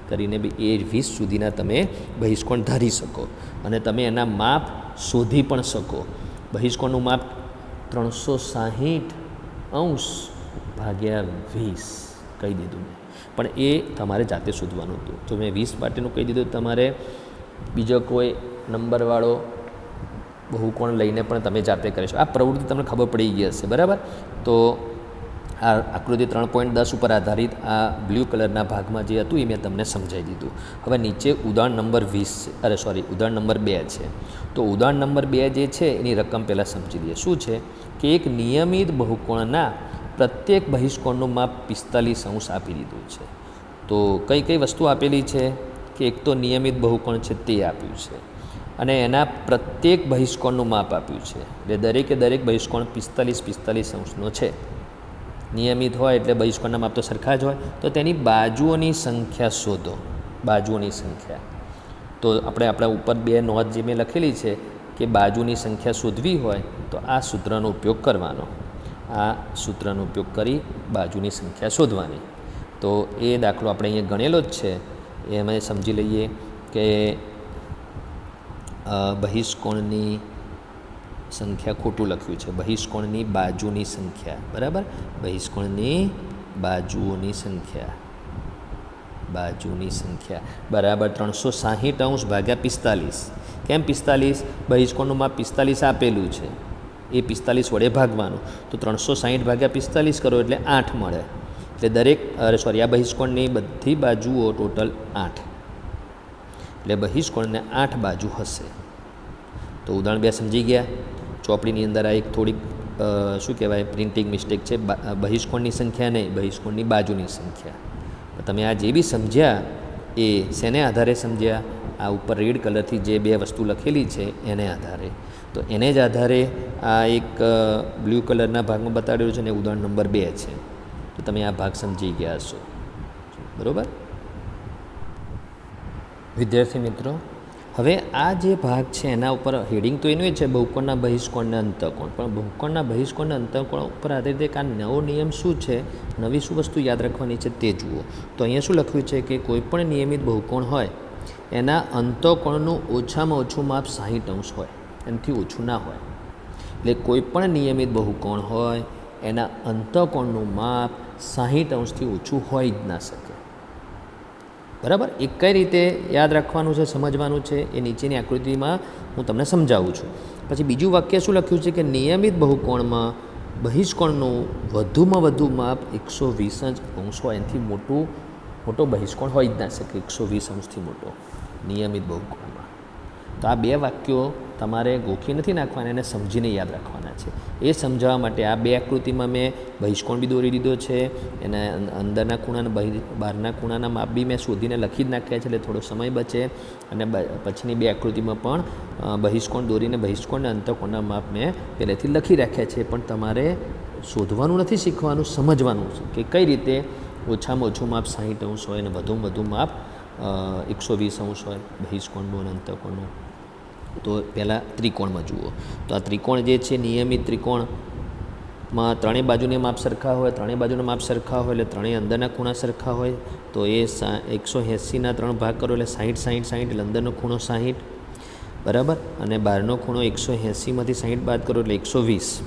કરીને બી એ 20 સુધીના તમે બહિષ્કોણ ધારી શકો. અને તમે એના માપ શોધી પણ શકો. બહિષ્કોણનું માપ 360° ભાગ્યા 20 કહી દીધું મેં, પણ એ તમારે જાતે શોધવાનું હતું. તો મેં 20 માટેનું કહી દીધું. તમારે બીજો કોઈ નંબરવાળો બહુકોણ લઈને પણ તમે જાતે કરી શકો. આ પ્રવૃત્તિ તમને ખબર પડી ગઈ હશે, બરાબર. તો આ આકૃતિ 3.10 ઉપર આધારિત આ બ્લુ કલરના ભાગમાં જે હતું એ મેં તમને સમજાવી દીધું. હવે નીચે ઉદાહરણ નંબર 20 ઉદાહરણ નંબર 2 છે. તો ઉદાહરણ નંબર 2 જે છે એની રકમ પહેલાં સમજી લઈએ. શું છે કે એક નિયમિત બહુકોણના પ્રત્યેક બહિષ્કોણનું માપ 45° આપી દીધું છે. તો કઈ કઈ વસ્તુ આપેલી છે કે એક તો નિયમિત બહુકોણ છે તે આપ્યું છે, અને એના પ્રત્યેક બહિષ્કોણનું માપ આપ્યું છે. એટલે દરેકે દરેક બહિષ્કોણ 45° છે. નિયમિત હોય એટલે બહિષ્કોણના માપ તો સરખા જ હોય. તો તેની બાજુઓની સંખ્યા શોધો. બાજુઓની સંખ્યા તો આપણે આપણા ઉપર 2 નોંધ જે મેં લખેલી છે કે બાજુની સંખ્યા શોધવી હોય તો આ સૂત્રનો ઉપયોગ કરવાનો. આ સૂત્રનો ઉપયોગ કરી બાજુની સંખ્યા શોધવાની. તો એ દાખલો આપણે અહીંયા ગણેલો જ છે. એ અમે સમજી લઈએ કે બહિષ્કોણની સંખ્યા ખોટું લખ્યું છે. બહિષ્કોણની બાજુની સંખ્યા, બરાબર. બહિષ્કોણની બાજુઓની સંખ્યા, બાજુની સંખ્યા બરાબર 360° ભાગ્યા 45. કેમ 45? બહિષ્કોણનું માપ 45 આપેલું છે એ 45 વડે ભાગવાનું, તો 360 ભાગ્યા 45 કરો એટલે 8 મળે. એટલે દરેક આ બહિષ્કોણની બધી બાજુઓ ટોટલ 8, એટલે બહિષ્કોણને 8 બાજુ હશે. તો ઉદાહરણ 2 સમજી ગયા. ચોપડીની અંદર આ એક થોડીક શું કહેવાય પ્રિન્ટિંગ મિસ્ટેક છે, બહિષ્કોણની સંખ્યા નહીં, બહિષ્કોણની બાજુની સંખ્યા. તમે આ જે બી સમજ્યા એ શેને આધારે સમજ્યા? આ ઉપર રેડ કલરથી જે 2 વસ્તુ લખેલી છે એને આધારે. તો એને જ આધારે આ એક બ્લુ કલરના ભાગમાં બતાડેલું છે ને ઉદાહરણ નંબર 2 છે. તો તમે આ ભાગ સમજી ગયા હશો. બરાબર વિદ્યાર્થી મિત્રો, હવે આ જે ભાગ છે એના ઉપર હેડિંગ તો એનું છે બહુકોણના બહિષ્કોણના અંતઃકોણ, પણ બહુકોણના બહિષ્કોણના અંતઃકોણ ઉપર આધારિત આ નવો નિયમ શું છે, નવી શું વસ્તુ યાદ રાખવાની છે તે જુઓ. તો અહીંયા શું લખ્યું છે કે કોઈપણ નિયમિત બહુકોણ હોય એના અંતઃકોણનું ઓછામાં ઓછું માપ 60° હોય, એનાથી ઓછું ના હોય. એટલે કોઈપણ નિયમિત બહુકોણ હોય એના અંતઃકોણનું માપ 60°થી ઓછું હોય જ ના શકે. બરાબર, એ કઈ રીતે યાદ રાખવાનું છે, સમજવાનું છે, એ નીચેની આકૃતિમાં હું તમને સમજાવું છું. પછી બીજું વાક્ય શું લખ્યું છે કે નિયમિત બહુકોણમાં બહિષ્કોણનું વધુમાં વધુ માપ 120° હોય, એનાથી મોટો બહિષ્કોણ હોય જ ના શકે 120°થી મોટો નિયમિત બહુકોણમાં. તો આ 2 વાક્યો તમારે ગોખી નથી નાખવાના, એને સમજીને યાદ રાખવાના છે. એ સમજાવવા માટે આ 2 આકૃતિમાં મેં બહિષ્કોણ બી દોરી દીધો છે, એના અંદરના ખૂણાના બહારના ખૂણાના માપ બી મેં શોધીને લખી જ નાખ્યા છે, એટલે થોડો સમય બચે. અને પછીની 2 આકૃતિમાં પણ બહિષ્કોણ દોરીને બહિષ્કોણના અંતઃકોણના માપ મેં પહેલેથી લખી રાખ્યા છે. પણ તમારે શોધવાનું નથી શીખવાનું, સમજવાનું છે કે કઈ રીતે ઓછામાં ઓછું માપ 60° હોય અને વધુમાં વધુ માપ 120° હોય બહિષ્કોણનું અને અંતઃકોણનું. તો પહેલાં ત્રિકોણમાં જુઓ. તો આ ત્રિકોણ જે છે નિયમિત ત્રિકોણમાં ત્રણેય બાજુને માપ સરખા હોય, ત્રણેય બાજુના માપ સરખા હોય એટલે ત્રણેય અંદરના ખૂણા સરખા હોય. તો એ 180ના 3 ભાગ કરો એટલે 60 60 60, એટલે અંદરનો ખૂણો 60 બરાબર, અને બહારનો ખૂણો 180માંથી 60 બાદ કરો એટલે 120.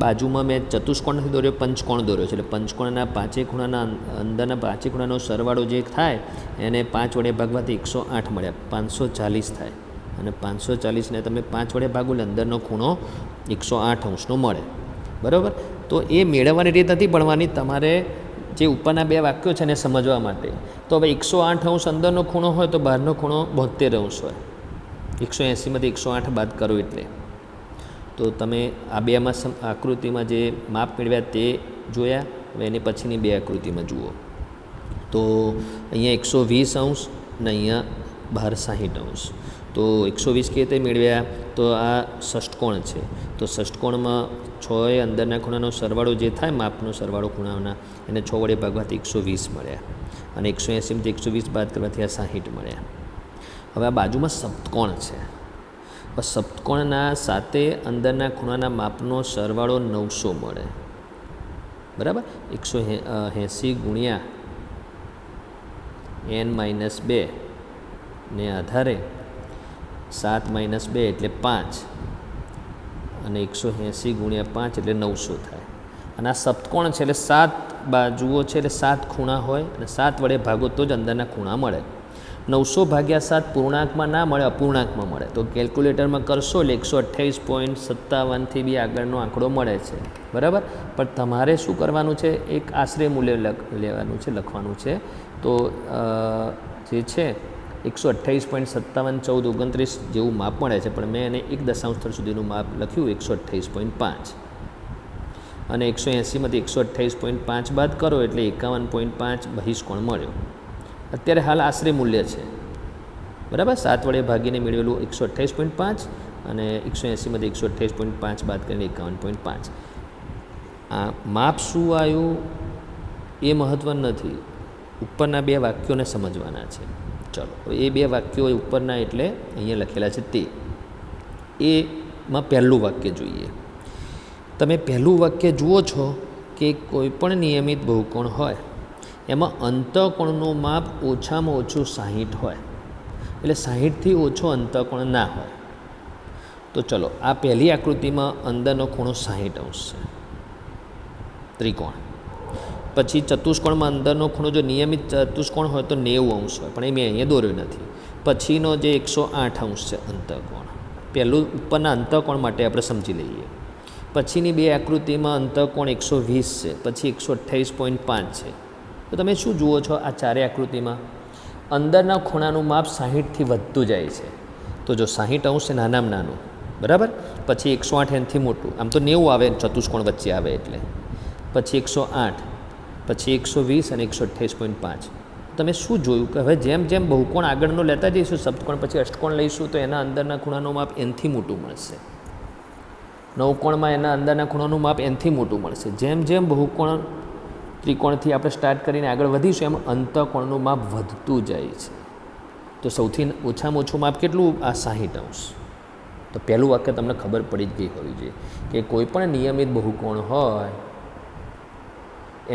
બાજુમાં મેં ચતુષ્કોણ નથી દોર્યો, પંચકોણ દોર્યો છે. એટલે પંચકોણના 5 ખૂણાના અંદરના 5 ખૂણાનો સરવાળો જે થાય એને 5 વડે ભાગવાથી 108 મળ્યા, 540 થાય. અને 540ને તમે 5 વડે ભાગો એટલે અંદરનો ખૂણો 108° મળે. બરાબર, તો એ મેળવવાની રીત નથી ભણવાની, તમારે જે ઉપરના 2 વાક્યો છે એને સમજવા માટે. તો હવે 108° અંદરનો ખૂણો હોય તો બહારનો ખૂણો 72° હોય. 180માંથી 108 બાદ કરો એટલે. તો તમે આ 2માં આકૃતિમાં જે માપ મેળવ્યા તે જોયા. હવે એની પછીની 2 આકૃતિમાં જુઓ. તો અહીંયા 120° અને અહીંયા બહાર 60°. તો 120 કેવી રીતે મેળવ્યા? તો આ ષષ્ઠકોણ છે. તો ષષ્ઠકોણમાં 6 અંદરના ખૂણાનો સરવાળો જે થાય, માપનો સરવાળો ખૂણાઓના, એને 6 વડે ભાગવાથી 120 મળ્યા. અને 180માંથી 120 બાદ કરવાથી આ 60 મળ્યા. હવે આ બાજુમાં સપ્તકોણ છે. સપ્તકોણના 7 અંદરના ખૂણાના માપનો સરવાળો 900 મળે. બરાબર, 180 ગુણ્યા n-2 ને આધારે 7 - 2 એટલે 5, અને 180 ગુણ્યા 5 એટલે 900 થાય. અને આ સપ્તકોણ છે એટલે 7 બાજુઓ છે, એટલે 7 ખૂણા હોય, અને 7 વડે ભાગો તો જ અંદરના ખૂણા મળે. 900 ભાગ્યા 7 પૂર્ણાંકમાં ના મળે, અપૂર્ણાંકમાં મળે. તો કેલ્ક્યુલેટરમાં કરશો એટલે 128.57થી બી આગળનો આંકડો મળે છે. બરાબર, પણ તમારે શું કરવાનું છે? એક આશરે મૂલ્ય લેવાનું છે, લખવાનું છે. તો જે છે 128.57 14 29 જેવું માપ મળે છે, પણ મેં એને 1 દશાંશ સ્થળ સુધીનું માપ લખ્યું 128.5. અને 180માંથી 128.5 બાદ કરો એટલે 51.5 બહિષ્કોણ મળ્યો. અત્યારે હાલ આશરે મૂલ્ય છે. બરાબર, 7 વડે ભાગીને મેળવેલું 128.5 અને 180માંથી 128.5 બાદ કરીને 51.5. આ માપ શું આવ્યું એ મહત્ત્વનું નથી, ઉપરના 2 વાક્યોને સમજવાના છે. ચલો, એ 2 વાક્યો ઉપરના એટલે અહીંયા લખેલા છે તે. એમાં પહેલું વાક્ય જોઈએ. તમે પહેલું વાક્ય જુઓ છો કે કોઈપણ નિયમિત બહુકોણ હોય એમાં અંતઃકોણનું માપ ઓછામાં ઓછું 60 હોય, એટલે 60થી ઓછો અંતઃકોણ ના હોય. તો ચલો, આ પહેલી આકૃતિમાં અંદરનો ખૂણો 60° છે, ત્રિકોણ. પછી ચતુષ્કોણમાં અંદરનો ખૂણો જો નિયમિત ચતુષ્કોણ હોય તો 90° હોય, પણ એ મેં અહીંયા દોર્યો નથી. પછીનો જે 108° છે અંતઃકોણ, પહેલું ઉપરના અંતઃકોણ માટે આપણે સમજી લઈએ. પછીની બે આકૃતિમાં અંતઃકોણ 120 છે, પછી 128.5 છે. તો તમે શું જુઓ છો આ ચારે આકૃતિમાં? અંદરના ખૂણાનું માપ 60થી વધતું જાય છે. તો જો 60 અંશ છે નાનામાં નાનું, બરાબર, પછી 108 એનાથી મોટું, આમ તો 90 આવે ચતુષ્કોણ વચ્ચે આવે એટલે, પછી 108, પછી 120 અને 128.5. તમે શું જોયું કે હવે જેમ જેમ બહુકોણ આગળનો લેતા જઈશું, સપ્તકોણ પછી અષ્ટકોણ લઈશું, તો એના અંદરના ખૂણાનું માપ એનથી મોટું મળશે. નવકોણમાં એના અંદરના ખૂણાનું માપ એનથી મોટું મળશે. જેમ જેમ બહુકોણ ત્રિકોણથી આપણે સ્ટાર્ટ કરીને આગળ વધીશું એમ અંતઃકોણનું માપ વધતું જાય છે. તો સૌથી ઓછામાં ઓછું માપ કેટલું? આ 60 અંશ. તો પહેલું વાક્ય તમને ખબર પડી જ ગઈ હોવી જોઈએ કે કોઈ પણ નિયમિત બહુકોણ હોય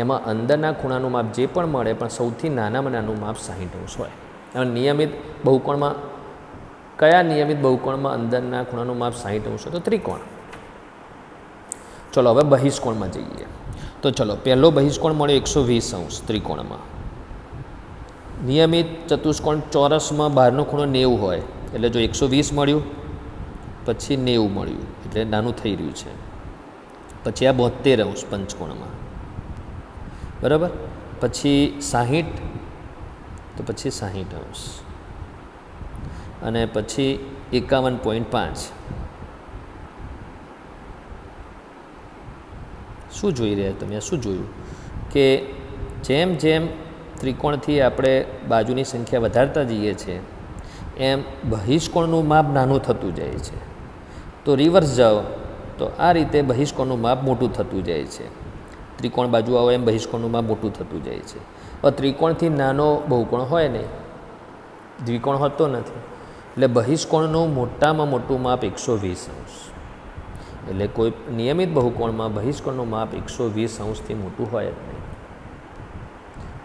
એમાં અંદરના ખૂણાનું માપ જે પણ મળે પણ સૌથી નાનામાં નાનું માપ 60 અંશ હોય. હવે નિયમિત બહુકોણમાં કયા નિયમિત બહુકોણમાં અંદરના ખૂણાનું માપ 60 અંશ હોય? તો ત્રિકોણ. ચલો હવે બહિષ્કોણમાં જઈએ. તો ચલો પહેલો બહિષ્કોણ મળ્યો 120 અંશ ત્રિકોણમાં. નિયમિત ચતુષ્કોણ ચોરસમાં બહારનો ખૂણો 90 હોય, એટલે જો 120 મળ્યું, પછી 90 મળ્યું, એટલે નાનું થઈ રહ્યું છે. પછી આ 72 અંશ પંચકોણમાં, બરાબર, પછી 60, તો પછી 60 અંશ, અને પછી 51.5. શું જોઈ રહ્યા તમે? શું જોયું કે જેમ જેમ ત્રિકોણથી આપણે બાજુની સંખ્યા વધારતા જઈએ છીએ એમ બહિષ્કોણનું માપ નાનું થતું જાય છે. તો રિવર્સ જાઓ તો આ રીતે બહિષ્કોણનું માપ મોટું થતું જાય છે. ત્રિકોણ બાજુ આવો એમ બહિષ્કોણનું માપ મોટું થતું જાય છે. હવે ત્રિકોણથી નાનો બહુકોણ હોય નહીં, દ્વિકોણ હોતો નથી, એટલે બહિષ્કોણનું મોટામાં મોટું માપ 120 અંશ. એટલે કોઈ નિયમિત બહુકોણમાં બહિષ્કોણનું માપ 120 અંશથી મોટું હોય જ નહીં.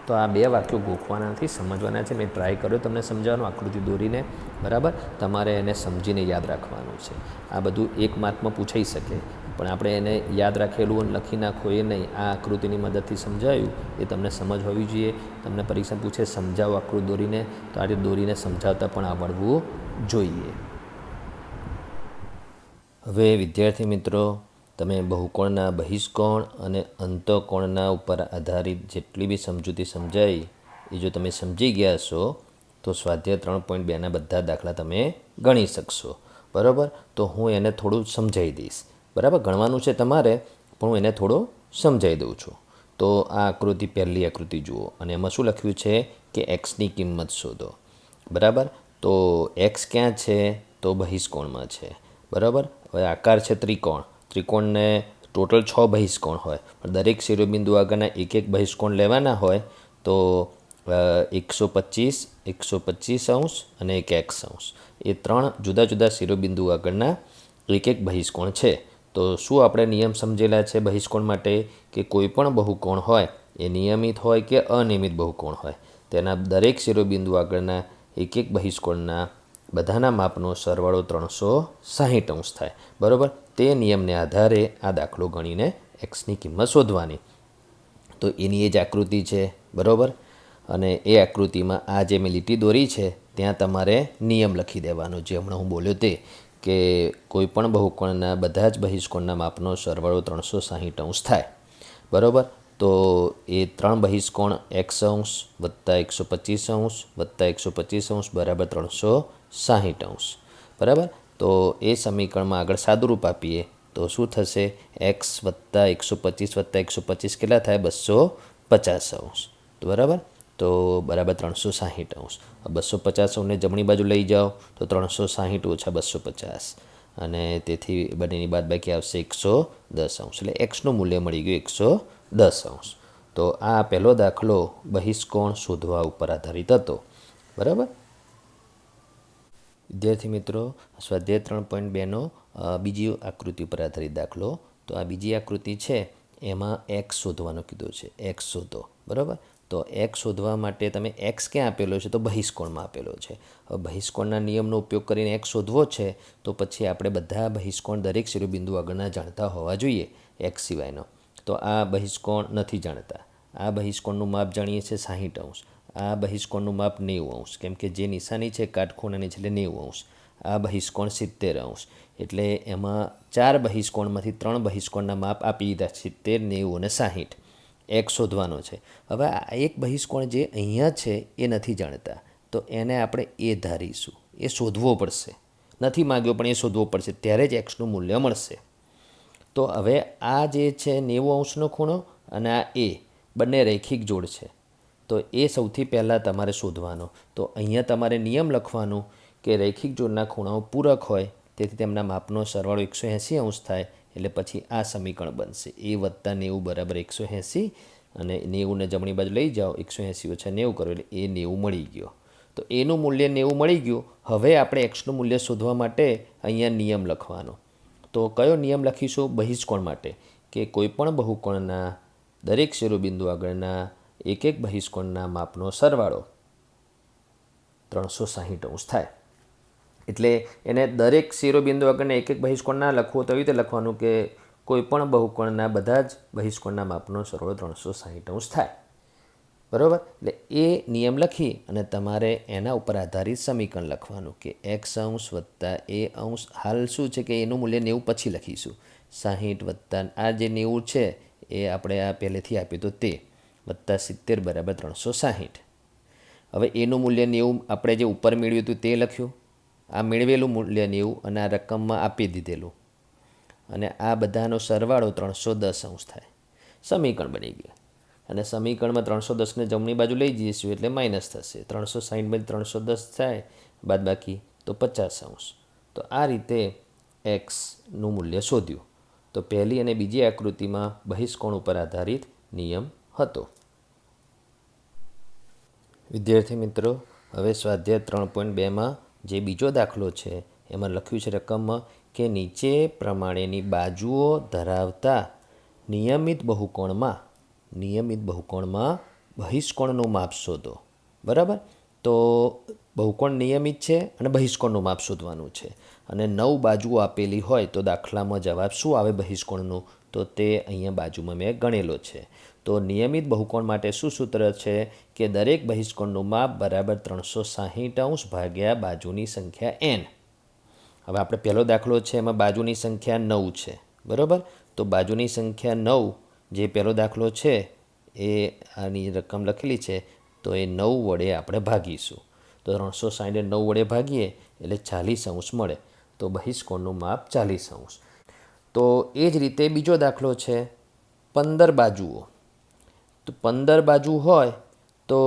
તો આ બે વાક્યો ગોખવાનાથી સમજવાના છે. મેં ટ્રાય કર્યો તમને સમજાવવાનો આકૃતિ દોરીને, બરાબર. તમારે એને સમજીને યાદ રાખવાનું છે. આ બધું એક માર્કમાં પૂછાઈ શકે, પણ આપણે એને યાદ રાખેલું અને લખી નાખો એ નહીં. આ આકૃતિની મદદથી સમજાયું એ તમને સમજ હોવી જોઈએ. તમને પરીક્ષા પૂછે સમજાવો આકૃતિ દોરીને, તો આ રીતે દોરીને સમજાવતા પણ આવડવું જોઈએ. હવે વિદ્યાર્થી મિત્રો, તમે બહુકોણના બહિષ્કોણ અને અંતઃકોણના ઉપર આધારિત જેટલી બી સમજૂતી સમજાઈ એ જો તમે સમજી ગયા છો તો સ્વાધ્યાય 3.2ના બધા દાખલા તમે ગણી શકશો, બરાબર. તો હું એને થોડું સમજાવી દઈશ, બરાબર. ગણવાનું છે તમારે, પણ હું એને થોડું સમજાવી દઉં છું. તો આ આકૃતિ, પહેલી આકૃતિ જુઓ, અને એમાં શું લખ્યું છે કે એક્સની કિંમત શોધો, બરાબર. તો એક્સ ક્યાં છે? તો બહિષ્કોણમાં છે, બરાબર. હવે આકાર છે ત્રિકોણ. ત્રિકોણને ટોટલ 6 બહિષ્કોણ હોય, પણ દરેક શિરોબિંદુ આગળના એક બહિષ્કોણ લેવાના હોય. તો 125, 125 અંશ અને 1 x અંશ, એ 3 જુદા જુદા શિરોબિંદુ આગળના એક બહિષ્કોણ છે. તો શું આપણે નિયમ સમજેલા છે બહિષ્કોણ માટે કે કોઈ પણ બહુકોણ હોય એ નિયમિત હોય કે અનિયમિત બહુકોણ હોય, તેના દરેક શિરોબિંદુ આગળના એક બહિષ્કોણના બધાના માપનો સરવાળો 360 અંશ થાય, બરાબર. તે નિયમને આધારે આ દાખલો ગણીને એક્સની કિંમત શોધવાની. તો એની એ જ આકૃતિ છે, બરાબર. અને એ આકૃતિમાં આ જે મેં લીટી દોરી છે ત્યાં તમારે નિયમ લખી દેવાનો, જે હમણાં હું બોલ્યો તે, કે કોઈ પણ બહુકોણના બધા જ બહિષ્કોણના માપનો સરવાળો 360 અંશ થાય, બરાબર. તો એ 3 બહિષ્કોણ x અંશ વત્તા 125 અંશ વત્તા 125 અંશ બરાબર 360 અંશ, બરાબર. તો એ સમીકરણમાં આગળ સાદુરૂપ આપીએ તો શું થશે? x વત્તા 125 વત્તા 125 કેટલા થાય? 250 અંશ, બરાબર. તો બરાબર 360 અંશ. 250 અંશને જમણી બાજુ લઈ જાઓ તો 360 ઓછા 250, અને તેથી બંનેની બાદબાકી આવશે 110 અંશ. એટલે એક્સનું મૂલ્ય મળી ગયું 110 અંશ. તો આ પહેલો દાખલો બહિષ્કોણ શોધવા ઉપર આધારિત હતો, બરાબર. વિદ્યાર્થી મિત્રો, સ્વાધ્યાય 3.2નો બીજી આકૃતિ ઉપર આધારિત દાખલો. તો આ બીજી આકૃતિ છે એમાં એક્સ શોધવાનો કીધો છે. એક્સ શોધો, બરાબર. તો એક્સ શોધવા માટે તમે એક્સ ક્યાં આપેલો છે? તો બહિષ્કોણમાં આપેલો છે. હવે બહિષ્કોણના નિયમનો ઉપયોગ કરીને એક્સ શોધવો છે તો પછી આપણે બધા બહિષ્કોણ દરેક શિરોબિંદુ આગળના જાણતા હોવા જોઈએ, એક્સ સિવાયનો. તો આ બહિષ્કોણ નથી જાણતા. આ બહિષ્કોણનું માપ જાણીએ છીએ 60 અંશ. આ બહિષ્કોણનું માપ 90 અંશ, કેમ કે જે નિશાની છે કાટખૂણાની છે એટલે 90 અંશ. આ બહિષ્કોણ 70°, એટલે એમાં 4 બહિષ્કોણમાંથી 3 બહિષ્કોણના માપ આપી દીધા 70, 90 અને 60. એક્સ શોધવાનો છે. હવે આ એક બહિષ્કોણ જે અહીંયા છે એ નથી જાણતા, તો એને આપણે એ ધારીશું. એ શોધવો પડશે, નથી માગ્યો પણ એ શોધવો પડશે, ત્યારે જ એક્સનું મૂલ્ય મળશે. તો હવે આ જે છે 90° ખૂણો અને આ એ બંને રૈખિક જોડ છે, તો એ સૌથી પહેલાં તમારે શોધવાનો. તો અહીંયા તમારે નિયમ લખવાનું કે રૈખિક જોડના ખૂણાઓ પૂરક હોય, તેથી તેમના માપનો સરવાળો 180° થાય. એટલે પછી આ સમીકરણ બનશે એ વત્તા 90 = 180, અને 90ને જમણી બાજુ લઈ જાઓ, 180 ઓછા 90 કરો એટલે એ 90 મળી ગયો. તો એનું મૂલ્ય 90 મળી ગયું. હવે આપણે એક્સનું મૂલ્ય શોધવા માટે અહીંયા નિયમ લખવાનો. તો કયો નિયમ લખીશું બહિષ્કોણ માટે? કે કોઈપણ બહુકોણના દરેક શિરોબિંદુ આગળના એક એક બહિષ્કોણના માપનો સરવાળો 360° થાય. એટલે એને દરેક શિરોબિંદુ આગળના એક એક બહિષ્કોણ ના લખવું તો એવી રીતે લખવાનું કે કોઈપણ બહુકોણના બધા જ બહિષ્કોણના માપનો સરવાળો 360° થાય. બરાબર? એટલે એ નિયમ લખી અને તમારે એના ઉપર આધારિત સમીકરણ લખવાનું કે x અંશ વત્તા a અંશ. હાલ શું છે કે એનું મૂલ્ય 90 પછી લખીશું. 60 વત્તા આ જે 90 છે એ આપણે આ પહેલેથી આપ્યું તો તે વત્તા 70 = 360. હવે એનું મૂલ્ય 90 આપણે જે ઉપર મેળવ્યું હતું તે લખ્યું. આ મેળવેલું મૂલ્ય 90 અને આ રકમમાં આપી દીધેલું, અને આ બધાનો સરવાળો 310° થાય. સમીકરણ બની ગયા. અને સમીકરણમાં 310ને જમણી બાજુ લઈ જઈશું એટલે માઇનસ થશે. 360 માંથી 310 થાય બાદબાકી તો 50°. તો આ રીતે એક્સનું મૂલ્ય શોધ્યું. તો પહેલી અને બીજી આકૃતિમાં બહિષ્કોણ ઉપર આધારિત નિયમ હતો. વિદ્યાર્થી મિત્રો, હવે સ્વાધ્યાય 3.2માં જે બીજો દાખલો છે એમાં લખ્યું છે રકમમાં કે નીચે પ્રમાણેની બાજુઓ ધરાવતા નિયમિત બહુકોણમાં બહિષ્કોણનું માપ શોધો. બરાબર? તો બહુકોણ નિયમિત છે અને બહિષ્કોણનું માપ શોધવાનું છે, અને 9 બાજુઓ આપેલી હોય તો દાખલામાં જવાબ શું આવે બહિષ્કોણનું? તો તે અહીંયા બાજુમાં મેં ગણેલો છે. તો નિયમિત બહુકોણ માટે શું સૂત્ર છે કે દરેક બહિષ્કોણનું માપ બરાબર 360° ભાગ્યા બાજુની સંખ્યા n. હવે આપણે પહેલો દાખલો છે એમાં બાજુની સંખ્યા 9 છે. બરાબર? તો બાજુની સંખ્યા 9 જે પહેલો દાખલો છે એ આની રકમ લખેલી છે, તો એ 9 વડે આપણે ભાગીશું. તો 360 9 વડે ભાગીએ એટલે 40° મળે. તો બહિષ્કોણનું માપ 40°. તો એ જ રીતે બીજો દાખલો છે 15 બાજુઓ. તો 15 બાજુ હોય તો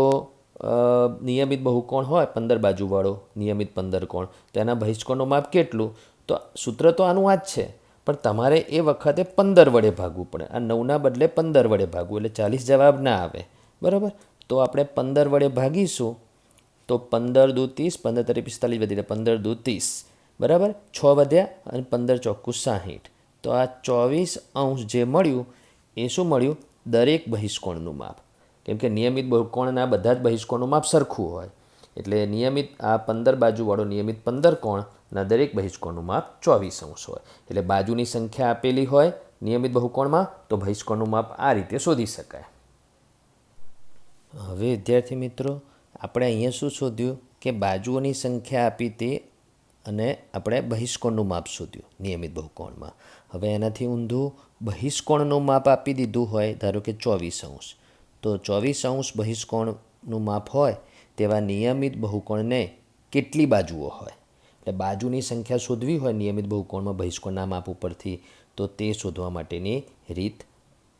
નિયમિત બહુકોણ હોય 15 બાજુવાળો નિયમિત 15 કોણ, તો એના બહિષ્કોણનું માપ કેટલું? તો સૂત્ર તો આનું આ જ છે, પણ તમારે એ વખતે 15 વડે ભાગવું પડે. આ 9ના બદલે 15 વડે ભાગવું એટલે 40 જવાબ ના આવે. બરાબર? તો આપણે 15 વડે ભાગીશું. તો 15 દુ 30, 15 તરી 45 વધી એટલે 15 દુ 30. બરાબર? 6 વધ્યા અને 15 ચોખ્ખું 60. તો આ 24° જે મળ્યું એ શું મળ્યું? દરેક બહિષ્કોણનું માપ. કેમ કે નિયમિત બહુકોણના બધા જ બહિષ્કોણનું માપ સરખું હોય, એટલે નિયમિત આ 15 બાજુવાળો નિયમિત 15 કોણના દરેક બહિષ્કોણનું માપ 24° હોય. એટલે બાજુની સંખ્યા આપેલી હોય નિયમિત બહુકોણમાં તો બહિષ્કોણનું માપ આ રીતે શોધી શકાય. હવે વિદ્યાર્થી મિત્રો, આપણે અહીંયા શું શોધ્યું કે બાજુઓની સંખ્યા આપી તે અને આપણે બહિષ્કોણનું માપ શોધ્યું નિયમિત બહુકોણમાં. હવે એનાથી ઊંધું બહિષ્કોણનું માપ આપી દીધું હોય, ધારો કે 24°. તો 24° બહિષ્કોણનું માપ હોય તેવા નિયમિત બહુકોણને કેટલી બાજુઓ હોય? એટલે બાજુની સંખ્યા શોધવી હોય નિયમિત બહુકોણમાં બહિષ્કોણના માપ ઉપરથી, તો તે શોધવા માટેની રીત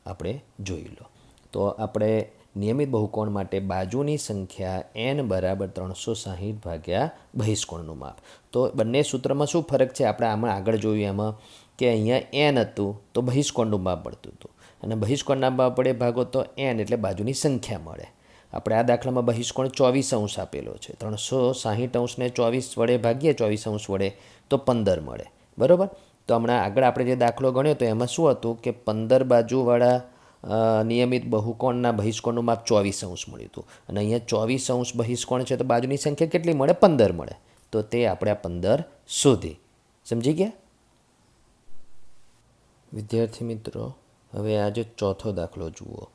આપણે જોઈ લો. તો આપણે નિયમિત બહુકોણ માટે બાજુની સંખ્યા n બરાબર 360 ભાગ્યા બહિષ્કોણનું માપ. તો બંને સૂત્રમાં શું ફરક છે આપણે આમાં આગળ જોયું એમાં કે અહીંયા n હતું તો બહિષ્કોણનું માપ મળતું હતું, અને બહિષ્કોણના માપ વડે ભાગો તો n એટલે બાજુની સંખ્યા મળે. આપણે આ દાખલામાં બહિષ્કોણ 24° આપેલો છે. 360°ને 24 વડે ભાગીએ 24° વડે તો 15 મળે. બરાબર? તો હમણાં આગળ આપણે જે દાખલો ગણ્યો તો એમાં શું હતું કે 15 બાજુવાળા નિયમિત બહુકોણના બહિષ્કોણનું માપ 24° મળ્યું હતું, અને અહીંયા 24° બહિષ્કોણ છે તો બાજુની સંખ્યા કેટલી મળે? 15 મળે. તો તે આપણે આ 15 શોધી. સમજી ગયા વિદ્યાર્થી મિત્રો? હવે આ જે ચોથો દાખલો જુઓ,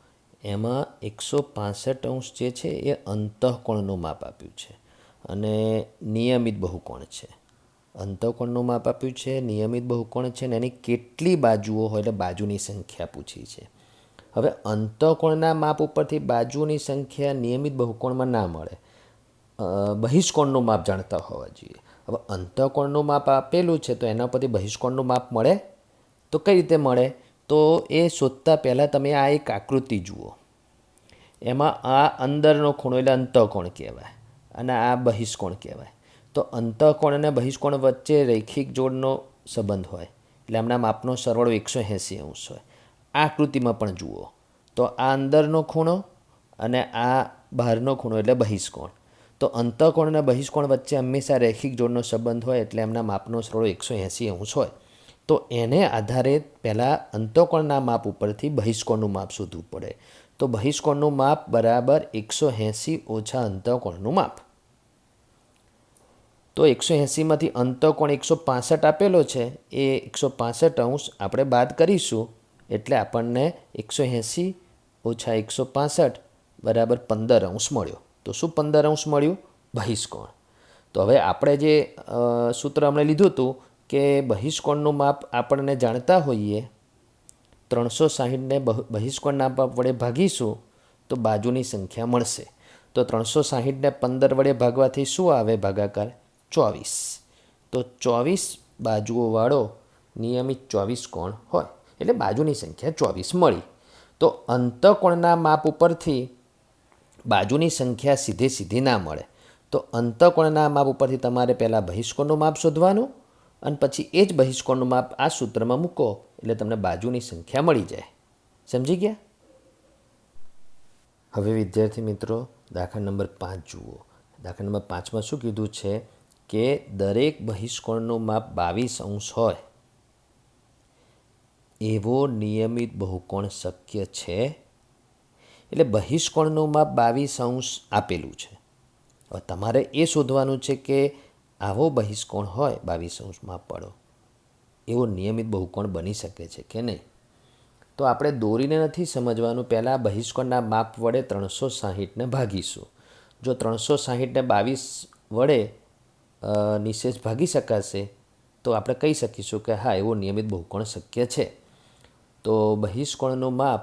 એમાં 165° જે છે એ અંતઃકોણનું માપ આપ્યું છે અને નિયમિત બહુકોણ છે. અંતઃકોણનું માપ આપ્યું છે, નિયમિત બહુકોણ છે, ને એની કેટલી બાજુઓ હોય એટલે બાજુની સંખ્યા પૂછી છે. હવે અંતઃકોણના માપ ઉપરથી બાજુની સંખ્યા નિયમિત બહુકોણમાં ના મળે. બહિષ્કોણનું માપ જાણતા હોવા જોઈએ. હવે અંતઃકોણનું માપ આપેલું છે તો એના પરથી બહિષ્કોણનું માપ મળે તો કઈ રીતે મળે? તો એ શોધતા પહેલાં તમે આ એક આકૃતિ જુઓ. એમાં આ અંદરનો ખૂણો એટલે અંતઃકોણ કહેવાય અને આ બહિષ્કોણ કહેવાય. તો અંતઃકોણ અને બહિષ્કોણ વચ્ચે રૈખિક જોડનો સંબંધ હોય એટલે આમના માપનો સરવાળો 180° હોય. આ આકૃતિમાં પણ જુઓ તો આ અંદરનો ખૂણો અને આ બહારનો ખૂણો એટલે બહિષ્કોણ. તો અંતઃકોણ અને બહિષ્કોણ વચ્ચે હંમેશા રૈખિક જોડનો સંબંધ હોય એટલે એમના માપનો સરવાળો 180° હોય. તો એને આધારે પહેલાં અંતઃકોણના માપ ઉપરથી બહિષ્કોણનું માપ શોધવું પડે. તો બહિષ્કોણનું માપ બરાબર 180 ઓછા અંતઃકોણનું માપ. તો 180માંથી અંતઃકોણ 165 આપેલો છે એ 165° આપણે બાદ કરીશું એટલે આપણને 180 ઓછા 165 બરાબર 15° મળ્યો. તો શું 15° મળ્યું? બહિષ્કોણ. તો હવે આપણે જે સૂત્ર હમણાં લીધું હતું કે બહિષ્કોણનું માપ આપણને જાણતા હોઈએ 360ને બહિષ્કોણના માપ વડે ભાગીશું તો બાજુની સંખ્યા મળશે. તો 360ને 15 વડે ભાગવાથી શું આવે ભાગાકાર? 24. તો 24 બાજુઓવાળો નિયમિત 24 કોણ હોય એટલે બાજુની સંખ્યા 24 મળી. તો અંતઃકોણના માપ ઉપરથી બાજુની સંખ્યા સીધી ના મળે. તો અંતઃકોણના માપ ઉપરથી તમારે પહેલાં બહિષ્કોણનું માપ શોધવાનું અને પછી એ જ બહિષ્કોણનું માપ આ સૂત્રમાં મૂકો એટલે તમને બાજુની સંખ્યા મળી જાય. સમજી ગયા? હવે વિદ્યાર્થી મિત્રો દાખલા નંબર 5 જુઓ. દાખલા નંબર 5માં શું કીધું છે કે દરેક બહિષ્કોણનું માપ 22° હોય એવો નિયમિત બહુકોણ શક્ય છે. એટલે બહિષ્કોણનું માપ 22° આપેલું છે. હવે તમારે એ શોધવાનું છે કે આવો બહિષ્કોણ હોય 22° માપવાળો એવો નિયમિત બહુકોણ બની શકે છે કે નહીં. તો આપણે દોરીને નથી સમજવાનું, પહેલાં બહિષ્કોણના માપ વડે 360ને ભાગીશું. જો 360ને 22 વડે નિશેષ ભાગી શકાશે તો આપણે કહી શકીશું કે હા એવો નિયમિત બહુકોણ શક્ય છે. તો બહિષ્કોણનું માપ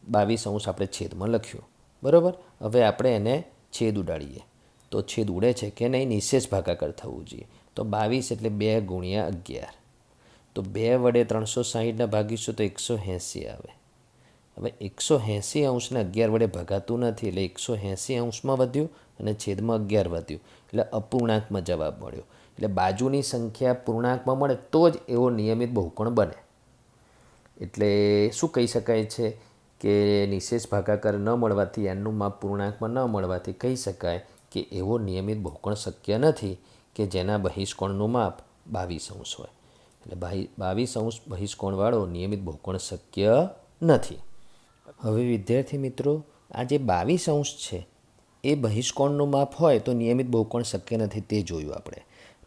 22° આપણે છેદમાં લખ્યું, બરાબર. હવે આપણે એને છેદ ઉડાડીએ તો છેદ ઉડે છે કે નહીં, નિશેષ ભાગાકાર થવું જોઈએ. તો 22 એટલે 2 × 11. તો 2 વડે 360ને ભાગીશું તો 180 આવે. હવે 180° ને 11 વડે ભગાતું નથી એટલે 180°માં વધ્યું અને છેદમાં 11 વધ્યું એટલે અપૂર્ણાંકમાં જવાબ મળ્યો. એટલે બાજુની સંખ્યા પૂર્ણાંકમાં મળે તો જ એવો નિયમિત બહુકોણ બને. એટલે શું કહી શકાય છે કે નિશેષ ભાગાકાર ન મળવાથી એનું માપ પૂર્ણાંકમાં ન મળવાથી કહી શકાય કે એવો નિયમિત બહુકોણ શક્ય નથી કે જેના બહિષ્કોણનું માપ 22° હોય. એટલે 22° બહિષ્કોણવાળો નિયમિત બહુકોણ શક્ય નથી. હવે વિદ્યાર્થી મિત્રો આ જે 22° છે એ બહિષ્કોણનું માપ હોય તો નિયમિત બહુકોણ શક્ય નથી તે જોયું આપણે.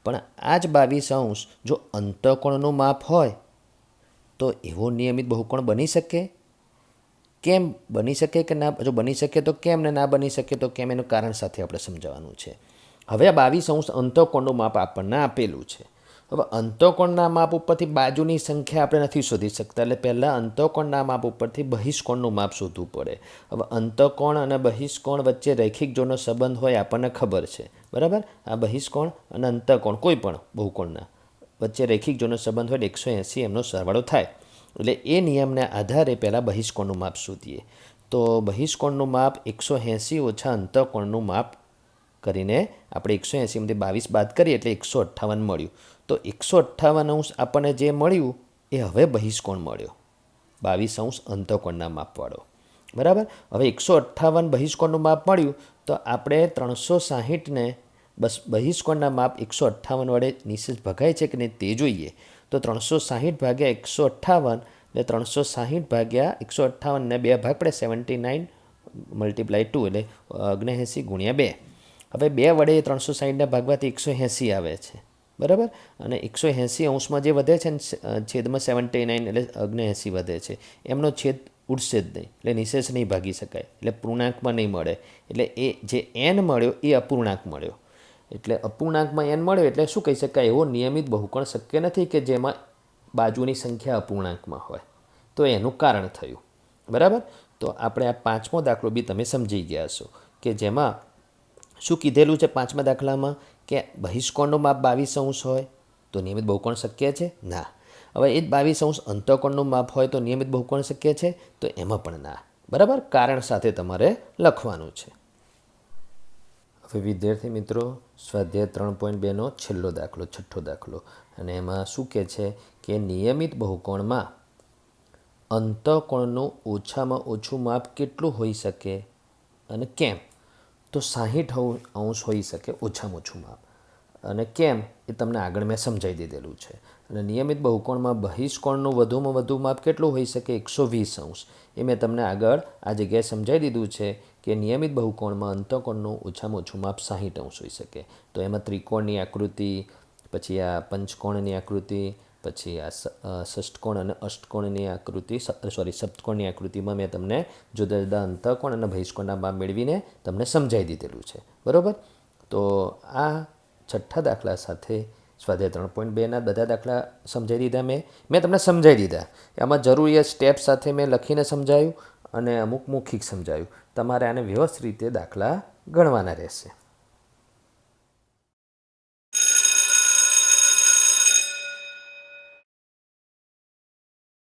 પણ આ જ 22° જો અંતઃકોણનું માપ હોય તો એવો નિયમિત બહુકોણ બની શકે? કેમ બની શકે કે ના? જો બની શકે તો કેમ ને ના બની શકે તો કેમ, એનું કારણ સાથે આપણે સમજાવવાનું છે. હવે આ 22° અંતઃકોણનું માપ આપણને આપેલું છે. હવે અંતઃકોણના માપ ઉપરથી બાજુની સંખ્યા આપણે નથી શોધી શકતા એટલે પહેલાં અંતઃકોણના માપ ઉપરથી બહિષ્કોણનું માપ શોધવું પડે. હવે અંતઃકોણ અને બહિષ્કોણ વચ્ચે રૈખિક જોડનો સંબંધ હોય આપણને ખબર છે, બરાબર. આ બહિષ્કોણ અને અંતઃકોણ કોઈ પણ બહુકોણના વચ્ચે રૈખિક જોડનો સંબંધ હોય 180 એમનો સરવાળો થાય. એટલે એ નિયમને આધારે પહેલાં બહિષ્કોણનું માપ શોધીએ. તો બહિષ્કોણનું માપ 180 ઓછા અંતઃકોણનું માપ કરીને આપણે 180માંથી 22 બાદ કરીએ એટલે 158 મળ્યું. તો 158° આપણને જે મળ્યું એ હવે બહિષ્કોણ મળ્યો, 22° અંતઃકોણના માપવાળો, બરાબર. હવે 158 બહિષ્કોણનું માપ મળ્યું તો આપણે 360ને બહિષ્કોણના માપ 158 વડે નિશેષ ભગાય છે કે નહીં તે જોઈએ. તો 360 ભાગ્યા 158 એટલે 360 ભાગ્યા 158 ને 2 ભાગ પડે 79 × 2 એટલે 79 × 2. હવે 2 વડે 360ને ભાગવાથી 180 આવે છે, બરાબર. અને 180°માં જે વધે છે ને છેદમાં 79 એટલે 79 વધે છે, એમનો છેદ ઉડશે જ નહીં એટલે નિશેષ નહીં ભાગી શકાય એટલે પૂર્ણાંકમાં નહીં મળે. એટલે એ જે n મળ્યો એ અપૂર્ણાંક મળ્યો. એટલે અપૂર્ણાંકમાં n મળ્યો એટલે શું કહી શકાય, એવો નિયમિત બહુકોણ શક્ય નથી કે જેમાં બાજુની સંખ્યા અપૂર્ણાંકમાં હોય. તો એનું કારણ થયું. બરાબર. તો આપણે આ પાંચમો દાખલો બી તમે સમજી ગયા છો કે જેમાં શું કીધેલું છે પાંચમા દાખલામાં કે બહિષ્કોણનું માપ 22 હોય તો નિયમિત બહુકોણ શક્ય છે? ના. હવે એ જ 22 અંતઃકોણનું માપ હોય તો નિયમિત બહુકોણ શક્ય છે? તો એમાં પણ ના. બરાબર. કારણ સાથે તમારે લખવાનું છે. હવે વિદ્યાર્થી મિત્રો, સ્વાધ્યાય 3.2નો છેલ્લો દાખલો, છઠ્ઠો દાખલો, અને એમાં શું કહે છે કે નિયમિત બહુકોણમાં અંતઃકોણનું ઓછામાં ઓછું માપ કેટલું હોઈ શકે અને કેમ? તો 60° હોઈ શકે ઓછામાં ઓછું માપ. અને કેમ એ તમને આગળ મેં સમજાવી દીધેલું છે. અને નિયમિત બહુકોણમાં બહિષ્કોણનું વધુમાં વધુ માપ કેટલું હોઈ શકે? 120°. એ મેં તમને આગળ આ જગ્યાએ સમજાવી દીધું છે કે નિયમિત બહુકોણમાં અંતઃકોણનું ઓછામાં ઓછું માપ 60° હોઈ શકે. તો એમાં ત્રિકોણની આકૃતિ, પછી આ પંચકોણની આકૃતિ, પછી આ ષષ્ઠકોણ અને અષ્ટકોણની આકૃતિ, સપ્તકોણની આકૃતિમાં મેં તમને જુદા જુદા અંતઃકોણ અને બહિષ્કોણના માપ મેળવીને તમને સમજાવી દીધેલું છે. બરાબર. તો આ છઠ્ઠા દાખલા સાથે સ્વાધ્યાય 3.2ના બધા દાખલા સમજાવી દીધા. મેં તમને સમજાવી દીધા. આમાં જરૂરિયાત સ્ટેપ સાથે મેં લખીને સમજાવ્યું અને અમુક મૌખિક સમજાવ્યું. તમારે આને વ્યવસ્થિત રીતે દાખલા ગણવાના રહેશે.